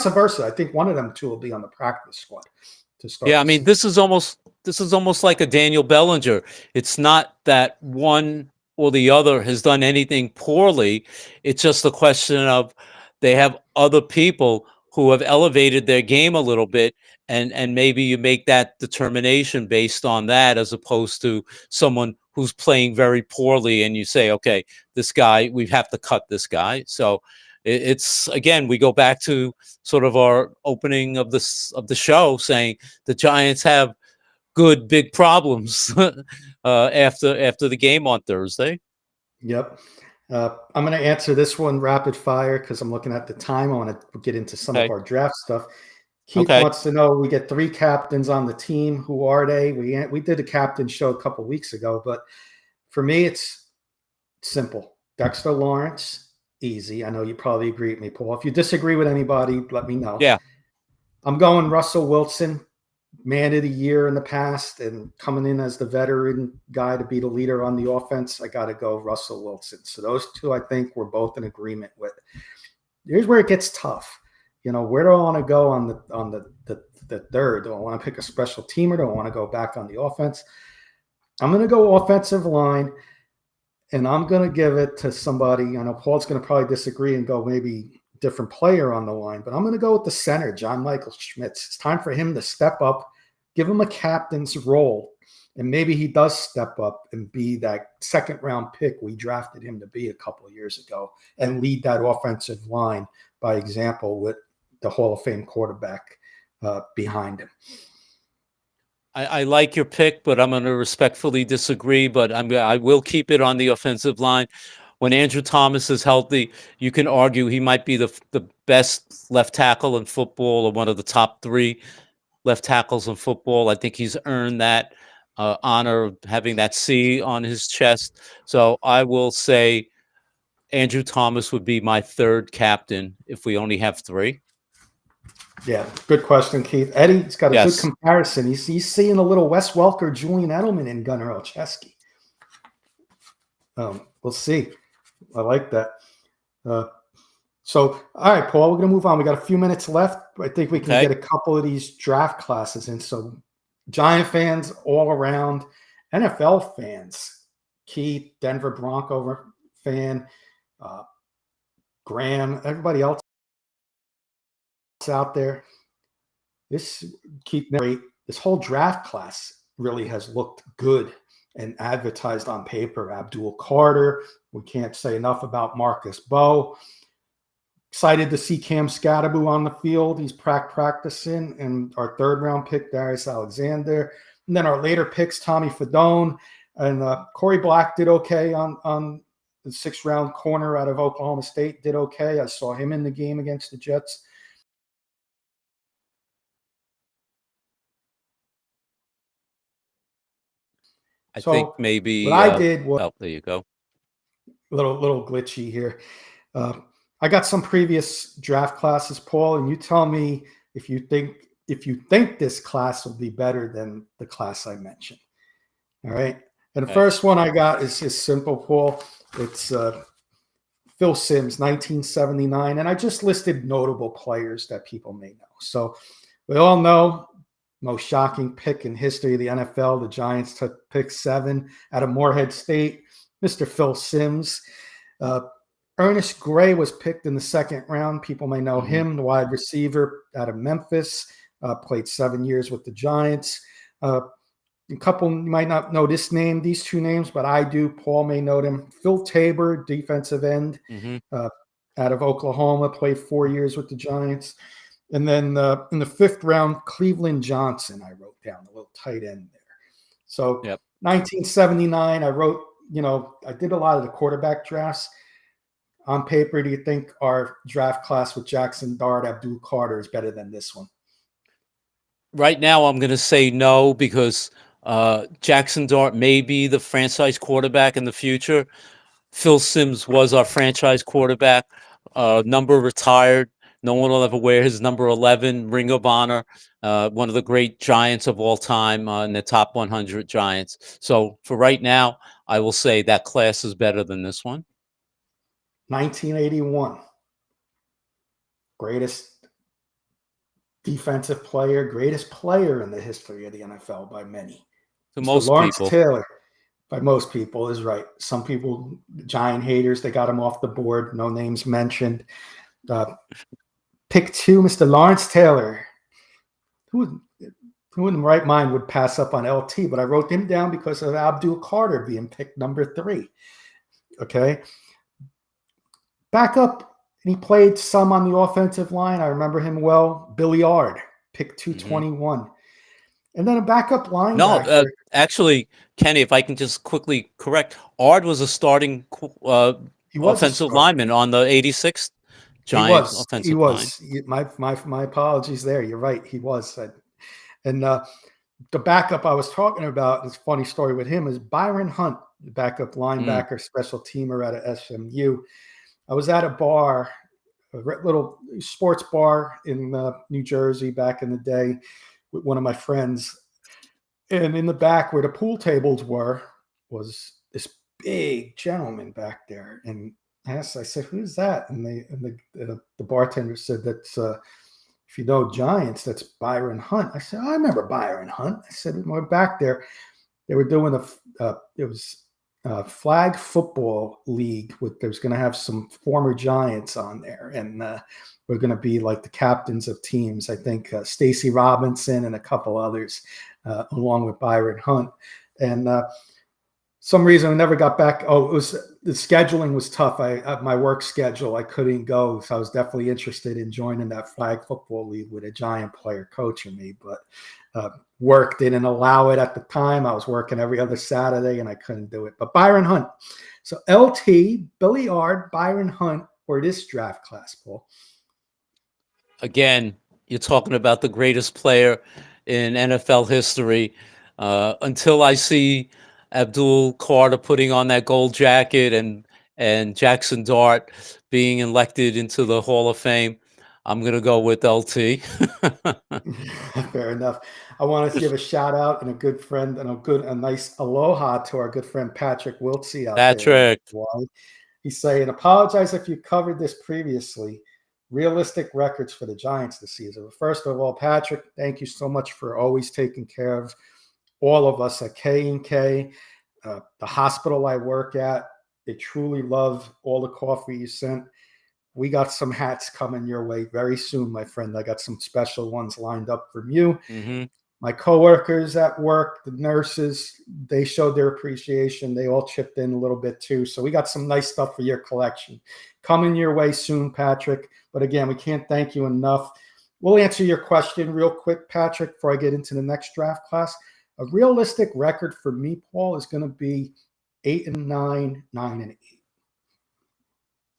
versa. I think one of them two will be on the practice squad to start. Yeah, I mean, this is almost like a Daniel Bellinger. It's not that one or the other has done anything poorly. It's just a question of they have other people who have elevated their game a little bit, and maybe you make that determination based on that, as opposed to someone who's playing very poorly and you say, okay, this guy, we have to cut this guy. So it's, again, we go back to sort of our opening of the show, saying the Giants have good big problems after the game on Thursday. Yep. I'm going to answer this one rapid fire because I'm looking at the time. I want to get into some of Okay. our draft stuff. Keith Okay. wants to know, we get 3 captains on the team. Who are they? We did a captain show a couple weeks ago, but for me, it's simple. Dexter Lawrence, easy. I know you probably agree with me, Paul. If you disagree with anybody, let me know. Yeah. I'm going Russell Wilson, man of the year in the past, and coming in as the veteran guy to be the leader on the offense. I got to go Russell Wilson. So those two, I think we're both in agreement with. Here's where it gets tough. You know, where do I want to go on the third? Do I want to pick a special teamer? Do I want to go back on the offense? I'm going to go offensive line, and I'm going to give it to somebody. I know Paul's going to probably disagree and go maybe different player on the line, but I'm going to go with the center, John Michael Schmitz. It's time for him to step up, give him a captain's role, and maybe he does step up and be that second-round pick we drafted him to be a couple of years ago and lead that offensive line by example with the Hall of Fame quarterback behind him. I like your pick, but I'm going to respectfully disagree. But I will keep it on the offensive line. When Andrew Thomas is healthy, you can argue he might be the best left tackle in football, or one of the top 3 left tackles in football. I think he's earned that honor of having that C on his chest. So I will say Andrew Thomas would be my 3rd captain if we only have 3. Yeah, good question, Keith. Eddie's got a Yes. good comparison. He's seeing a little Wes Welker, Julian Edelman in Gunnar Olszewski. We'll see. I like that. So, all right, Paul, we're going to move on. We got a few minutes left. I think we can get a couple of these draft classes in. So, Giant fans all around, NFL fans, Keith, Denver Bronco fan, Graham, everybody else out there. This whole draft class really has looked good and advertised on paper. Abdul Carter, we can't say enough about Marcus Bowe. Excited to see Cam Scatterbo on the field. He's practicing. And our 3rd-round pick, Darius Alexander. And then our later picks, Tommy Fadone. And Corey Black did okay on the 6th-round corner out of Oklahoma State. Did okay. I saw him in the game against the Jets. I think maybe what I did was there you go. Little glitchy here. I got some previous draft classes, Paul, and you tell me if you think this class will be better than the class I mentioned. All right. And the first one I got is just simple, Paul. It's Phil Simms, 1979, and I just listed notable players that people may know. So we all know, most shocking pick in history of the NFL. The Giants took pick 7 out of Morehead State, Mr. Phil Simms. Ernest Gray was picked in the 2nd round. People may know him, the wide receiver out of Memphis, played 7 years with the Giants. A couple you might not know these 2 names, but I do. Paul may know them. Phil Tabor, defensive end out of Oklahoma, played 4 years with the Giants. And then in the 5th round, Cleveland Johnson, I wrote down, a little tight end there. So 1979, I wrote, I did a lot of the quarterback drafts. On paper, do you think our draft class with Jackson Dart, Abdul Carter is better than this one? Right now, I'm going to say no, because Jackson Dart may be the franchise quarterback in the future. Phil Simms was our franchise quarterback. Number retired. No one will ever wear his number 11, Ring of Honor, one of the great Giants of all time in the top 100 Giants. So for right now, I will say that class is better than this one. 1981. Greatest defensive player, greatest player in the history of the NFL by many. To most Lawrence people. Taylor, by most people, is right. Some people, Giant haters, they got him off the board. No names mentioned. Pick 2, Mr. Lawrence Taylor. Who in the right mind would pass up on LT? But I wrote him down because of Abdul Carter being picked number 3. Okay. Backup, and he played some on the offensive line. I remember him well. Billy Ard, pick 221. Mm-hmm. And then a backup linebacker. No, actually, Kenny, if I can just quickly correct, Ard was a starting offensive lineman on the 86th Giants offensive line. He was. My apologies there. You're right. He was. And the backup I was talking about, this funny story with him, is Byron Hunt, the backup linebacker, special teamer out of SMU. I was at a bar, a little sports bar in New Jersey back in the day with one of my friends. And in the back where the pool tables were was this big gentleman back there. And I said, "Who's that?" And the bartender said, "That's if you know Giants, that's Byron Hunt." I said, "I remember Byron Hunt." I said, "We're back there. They were doing it was a flag football league there's going to have some former Giants on there, and we're going to be like the captains of teams. I think Stacy Robinson and a couple others, along with Byron Hunt." And some reason I never got back. Oh, the scheduling was tough. My work schedule, I couldn't go. So I was definitely interested in joining that flag football league with a Giant player coaching me, but work didn't allow it at the time. I was working every other Saturday and I couldn't do it. But Byron Hunt. So LT, Billy Ard, Byron Hunt, or this draft class, Paul. Again, you're talking about the greatest player in NFL history. Until I see Abdul Carter putting on that gold jacket and Jackson Dart being elected into the Hall of Fame, I'm going to go with LT. Fair enough. I want to give a shout out and a good friend and a nice aloha to our good friend Patrick Wiltsey out there. He's saying, "Apologize if you covered this previously. Realistic records for the Giants this season." First of all, Patrick, thank you so much for always taking care of all of us at K&K, the hospital I work at. They truly love all the coffee you sent. We got some hats coming your way very soon, my friend. I got some special ones lined up from you. Mm-hmm. My coworkers at work, the nurses, they showed their appreciation. They all chipped in a little bit too. So we got some nice stuff for your collection coming your way soon, Patrick. But again, we can't thank you enough. We'll answer your question real quick, Patrick, before I get into the next draft class. A realistic record for me, Paul, is going to be 8-9, 9-8.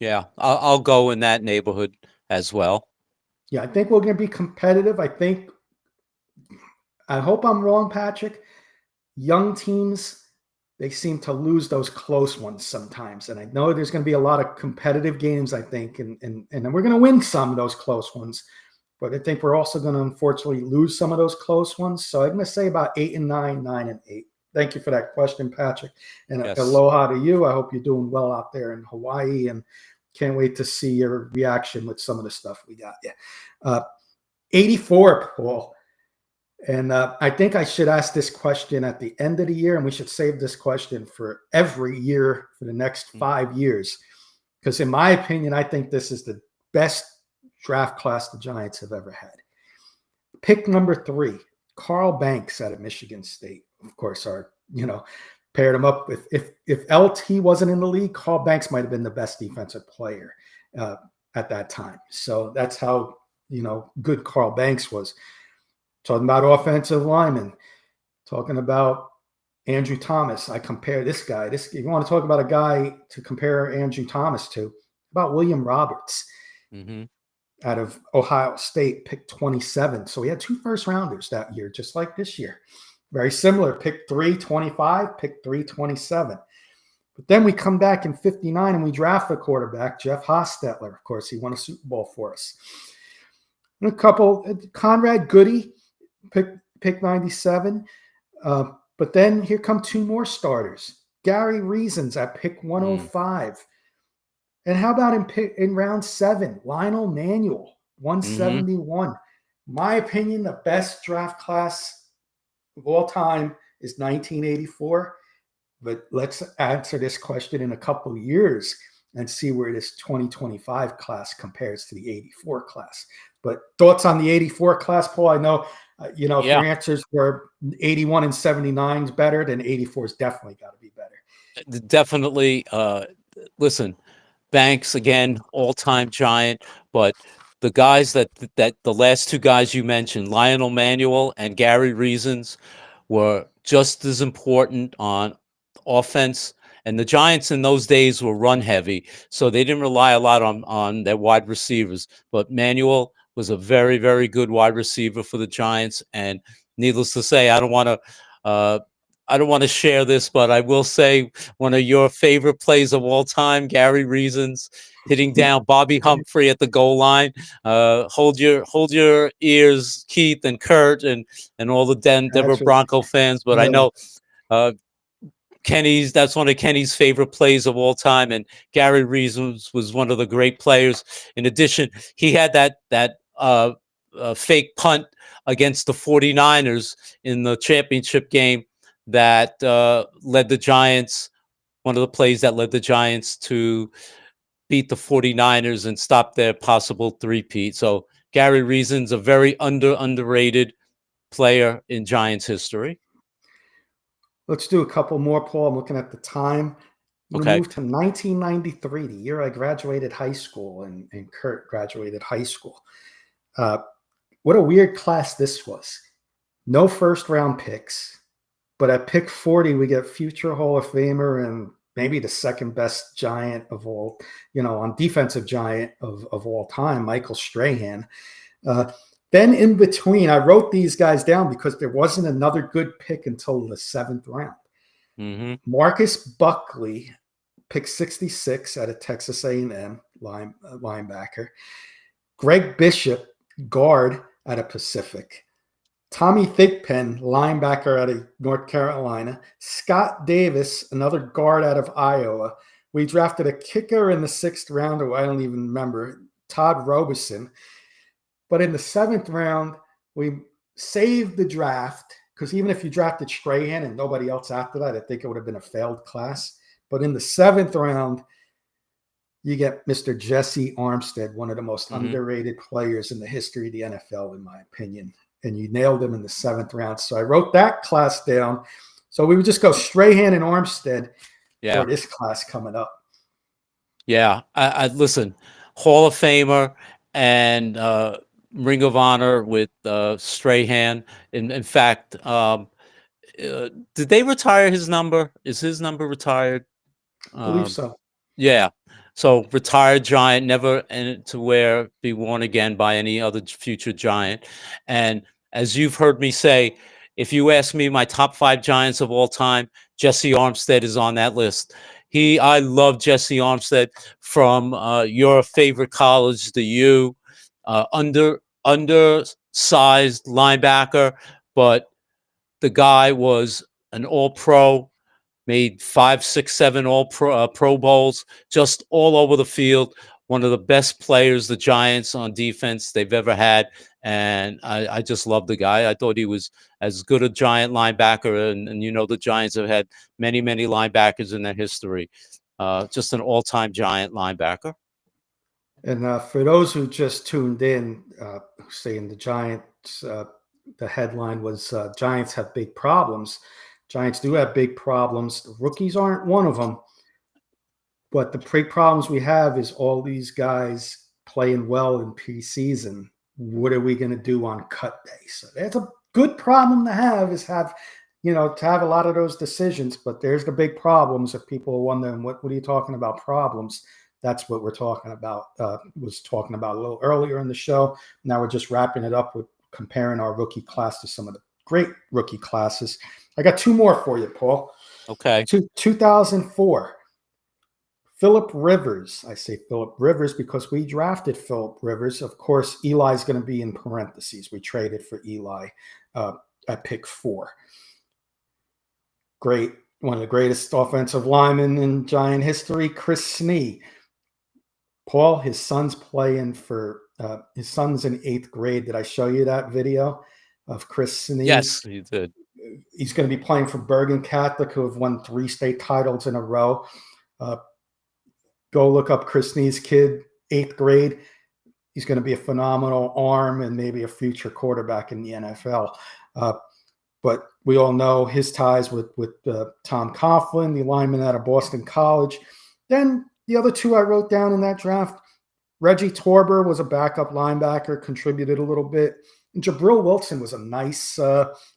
Yeah, I'll go in that neighborhood as well. Yeah, I think we're going to be competitive. I hope I'm wrong, Patrick. Young teams, they seem to lose those close ones sometimes. And I know there's going to be a lot of competitive games, I think, and we're going to win some of those close ones. But I think we're also going to, unfortunately, lose some of those close ones. So I'm going to say about 8-9, 9-8. Thank you for that question, Patrick. And yes. Aloha to you. I hope you're doing well out there in Hawaii, and can't wait to see your reaction with some of the stuff we got. Yeah. 84, Paul. And I think I should ask this question at the end of the year, and we should save this question for every year for the next 5 years. Because in my opinion, I think this is the best draft class the Giants have ever had. Pick number 3, Carl Banks out of Michigan State. Of course, paired him up with, if LT wasn't in the league, Carl Banks might have been the best defensive player at that time. So that's how, good Carl Banks was. Talking about offensive linemen, talking about Andrew Thomas. I compare this guy. If you want to talk about a guy to compare Andrew Thomas to, about William Roberts out of Ohio State, picked 27. So we had 2 first-rounders that year, just like this year. Very similar, pick 325, pick 327. But then we come back in 59 and we draft a quarterback, Jeff Hostetler. Of course, he won a Super Bowl for us. And a couple, Conrad Goody, pick 97. But then here come 2 more starters. Gary Reasons at pick 105. And how about in round 7, Lionel Manuel, 171. My opinion, the best draft class of all time is 1984. But let's answer this question in a couple of years. and see where this 2025 class compares to the 84 class. But thoughts on the 84 class, Paul? I know, if Yeah, your answers were 81 and 79 is better, then 84 is definitely got to be better. definitely. Listen, Banks again, all-time giant, but the guys that the last two guys you mentioned, Lionel Manuel and Gary Reasons, were just as important on offense. And the Giants in those days were run heavy, so they didn't rely a lot on their wide receivers. But Manuel was a very, very good wide receiver for the Giants. And needless to say, I don't want to share this, but I will say one of your favorite plays of all time, Gary Reasons hitting down Bobby Humphrey at the goal line. Hold your ears, Keith and Kurt, and all the Denver That's right. Bronco fans. But I know uh, that's one of Kenny's favorite plays of all time, and Gary Reasons was one of the great players. In addition, he had that fake punt against the 49ers in the championship game that led the Giants, one of the plays that led the Giants to beat the 49ers and stop their possible three-peat. So Gary Reason's a very underrated player in Giants history. Let's do a couple more, Paul. I'm looking at the time. I'm going to Okay. move to 1993, the year I graduated high school, and Kurt graduated high school. What a weird class this was. No first-round picks. But at pick 40, we get future Hall of Famer and maybe the second best giant of all, on defensive giant of all time, Michael Strahan. Then in between, I wrote these guys down because there wasn't another good pick until the 7th round. Mm-hmm. Marcus Buckley, pick 66 out of Texas A&M, linebacker. Greg Bishop, guard out of Pacific. Tommy Thigpen, linebacker out of North Carolina. Scott Davis, another guard out of Iowa. We drafted a kicker in the 6th round, who I don't even remember, Todd Robeson. But in the 7th round, we saved the draft, because even if you drafted Strahan and nobody else after that, I think it would have been a failed class. But in the 7th round, you get Mr. Jesse Armstead, one of the most underrated players in the history of the NFL, in my opinion. And you nailed him in the 7th round. So I wrote that class down. So we would just go Strahan and Armstead for this class coming up. Yeah. I listen, Hall of Famer and Ring of Honor with Strahan. In fact, did they retire his number? Is his number retired? I believe so. Yeah. So retired giant, never to be worn again by any other future giant. And as you've heard me say, if you ask me my top 5 giants of all time, Jesse Armstead is on that list. I love Jesse Armstead from your favorite college, the U, undersized linebacker, but the guy was an all-pro, made 5, 6, 7 all pro bowls, just all over the field. One of the best players the Giants on defense they've ever had. And I just love the guy. I thought he was as good a giant linebacker. And the Giants have had many, many linebackers in their history. Just an all-time giant linebacker. And for those who just tuned in, saying the Giants, the headline was Giants have big problems. Giants do have big problems. The rookies aren't one of them. But the big problems we have is all these guys playing well in preseason. What are we going to do on cut day? So that's a good problem to have, to have a lot of those decisions. But there's the big problems. If people are wondering, what are you talking about problems? That's what we're talking about. Was talking about a little earlier in the show. Now we're just wrapping it up with comparing our rookie class to some of the great rookie classes. I got 2 more for you, Paul. Okay. 2004. Philip Rivers. I say Philip Rivers because we drafted Philip Rivers. Of course, Eli's going to be in parentheses. We traded for Eli at pick 4. Great. One of the greatest offensive linemen in Giant history, Chris Snee. Paul, his son's playing for his son's in 8th grade. Did I show you that video of Chris Snee? Yes, you did. He's going to be playing for Bergen Catholic, who have won 3 state titles in a row. go look up Chris Nee's kid, 8th grade. He's going to be a phenomenal arm and maybe a future quarterback in the NFL. But we all know his ties with Tom Coughlin, the lineman out of Boston College. Then the other two I wrote down in that draft, Reggie Torber was a backup linebacker, contributed a little bit. And Jabril Wilson was a nice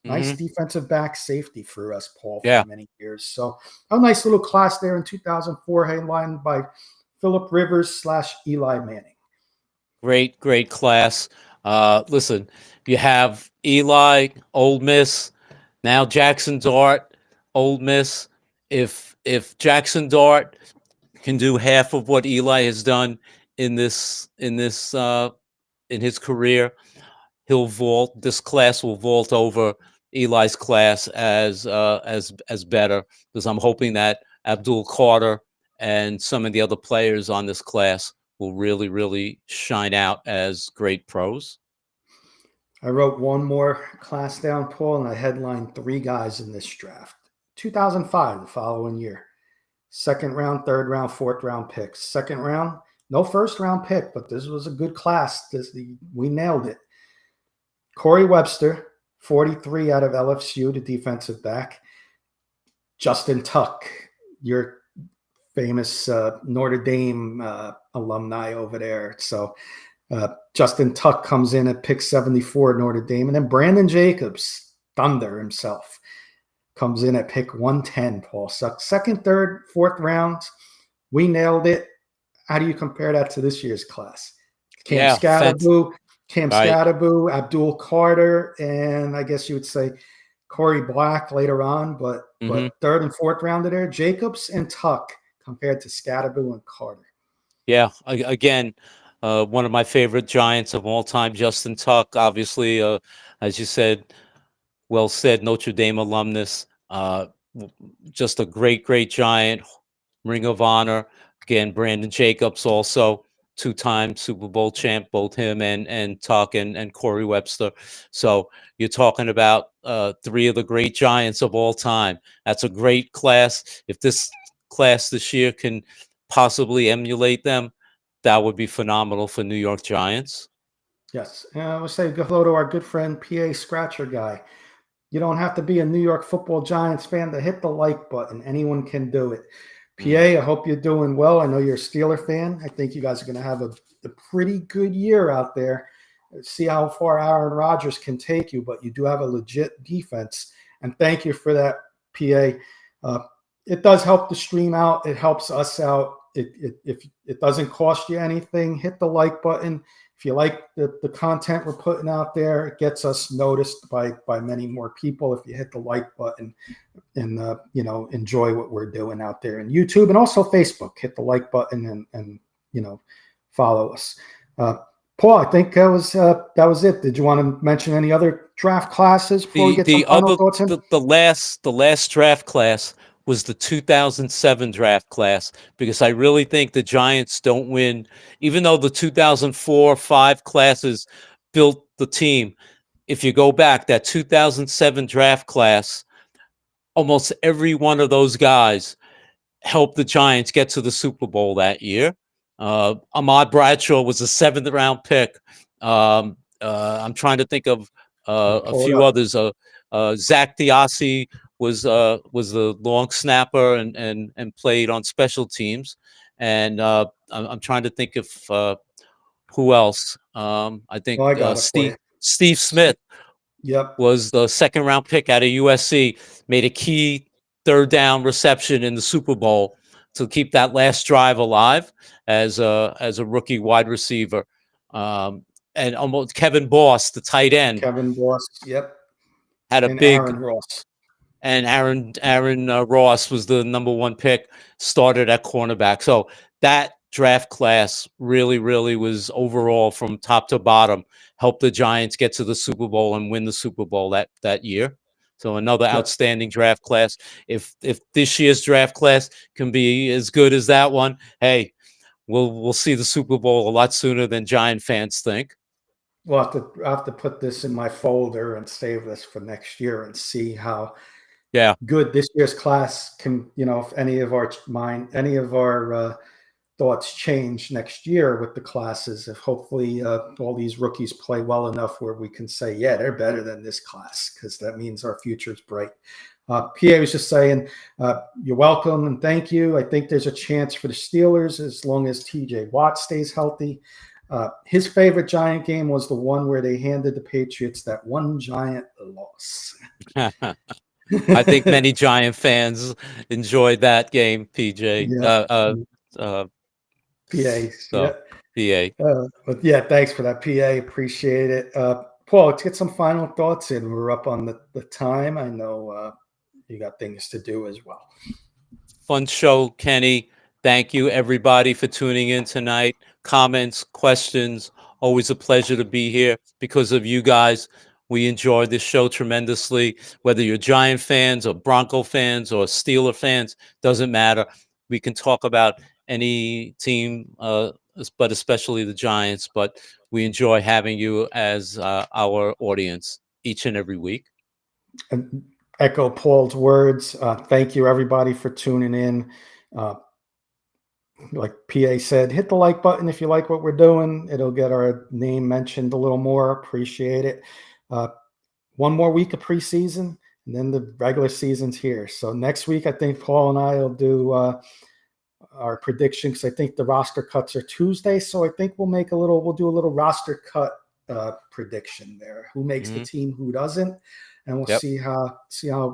defensive back safety for us, Paul, for many years. So a nice little class there in 2004, headlined by Philip Rivers / Eli Manning. Great class. Listen, you have Eli, Ole Miss, now Jackson Dart, Ole Miss. If Jackson Dart can do half of what Eli has done in his career, he'll vault. This class will vault over Eli's class as better, because I'm hoping that Abdul Carter and some of the other players on this class will really shine out as great pros. I wrote one more class down, Paul, and I headlined 3 guys in this draft. 2005, the following year. 2nd round, 3rd round, 4th round picks. 2nd round, no 1st round pick, but this was a good class. We nailed it. Corey Webster, 43 out of LSU, the defensive back. Justin Tuck, your famous Notre Dame alumni over there. So Justin Tuck comes in at pick 74 at Notre Dame. And then Brandon Jacobs, Thunder himself, comes in at pick 110, Paul. So 2nd, 3rd, 4th rounds, we nailed it. How do you compare that to this year's class? Cam Skattebo, Abdul Carter, and I guess you would say Corey Black later on, but 3rd and 4th round there, Jacobs and Tuck compared to Skattebo and Carter. Yeah, again, one of my favorite Giants of all time, Justin Tuck, obviously, as you said, well said, Notre Dame alumnus, just a great Giant, Ring of Honor. Again, Brandon Jacobs also, 2-time Super Bowl champ, both him and Tuck and Corey Webster. So you're talking about 3 of the great Giants of all time. That's a great class. If this class this year can possibly emulate them, that would be phenomenal for New York Giants. Yes. And I would say hello to our good friend PA Scratcher guy. You don't have to be a New York Football Giants fan to hit the like button. Anyone can do it. PA, I hope you're doing well. I know you're a Steeler fan. I think you guys are going to have a pretty good year out there. See how far Aaron Rodgers can take you, but you do have a legit defense. And thank you for that, PA. It does help the stream out. It helps us out. If it doesn't cost you anything, hit the like button. If you like the content we're putting out there, it gets us noticed by many more people. If you hit the like button and enjoy what we're doing out there in YouTube and also Facebook, hit the like button and follow us. Paul, I think that was it. Did you want to mention any other draft classes before we get some final thoughts in? The last draft class was the 2007 draft class, because I really think the Giants don't win, even though the 2004-5 classes built the team. If you go back, that 2007 draft class, almost every one of those guys helped the Giants get to the Super Bowl that year. Ahmad Bradshaw was a 7th round pick. I'm trying to think of a few others. Zach Diassi was the long snapper and played on special teams. And I'm trying to think of who else. I think Steve Smith was the 2nd round pick out of USC, made a key 3rd down reception in the Super Bowl to keep that last drive alive as a rookie wide receiver. And almost Kevin Boss, the tight end. Kevin Boss, had a and big Aaron Ross. And Aaron Ross was the number 1 pick, started at cornerback. So that draft class really was overall from top to bottom, helped the Giants get to the Super Bowl and win the Super Bowl that year. So another outstanding draft class. If this year's draft class can be as good as that one, hey, we'll see the Super Bowl a lot sooner than Giant fans think. I'll have to put this in my folder and save this for next year and see how Yeah. good this year's class can, if any of our thoughts change next year with the classes. If hopefully all these rookies play well enough where we can say, yeah, they're better than this class, because that means our future is bright. PA was just saying, you're welcome and thank you. I think there's a chance for the Steelers as long as TJ Watt stays healthy. His favorite Giant game was the one where they handed the Patriots that one giant loss. I think many Giant fans enjoyed that game, PJ. Yeah. Uh, PA. so, Yeah. PA. But yeah, thanks for that, PA. Appreciate it. Paul, let's get some final thoughts in. We're up on the time. I know you got things to do as well. Fun show, Kenny. Thank you, everybody, for tuning in tonight. Comments, questions, always a pleasure to be here. Because of you guys, we enjoy this show tremendously. Whether you're Giant fans or Bronco fans or Steeler fans, doesn't matter. We can talk about any team, but especially the Giants. But we enjoy having you as our audience each and every week. And echo Paul's words. Thank you, everybody, for tuning in. Like PA said, hit the like button if you like what we're doing. It'll get our name mentioned a little more. Appreciate it. One more week of preseason, and then the regular season's here. So next week, I think Paul and I will do our predictions. I think the roster cuts are Tuesday, so I think we'll do a little roster cut prediction there. Who makes the team, who doesn't, and we'll see how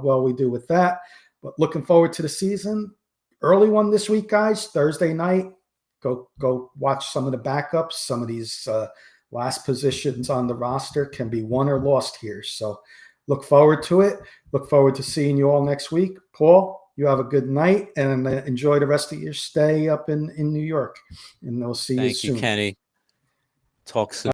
well we do with that. But looking forward to the season. Early one this week, guys. Thursday night. Go watch some of the backups. Some of these last positions on the roster can be won or lost here. So look forward to it. Look forward to seeing you all next week. Paul, you have a good night and enjoy the rest of your stay up in New York. And we'll see you soon. Thank you, Kenny. Talk soon.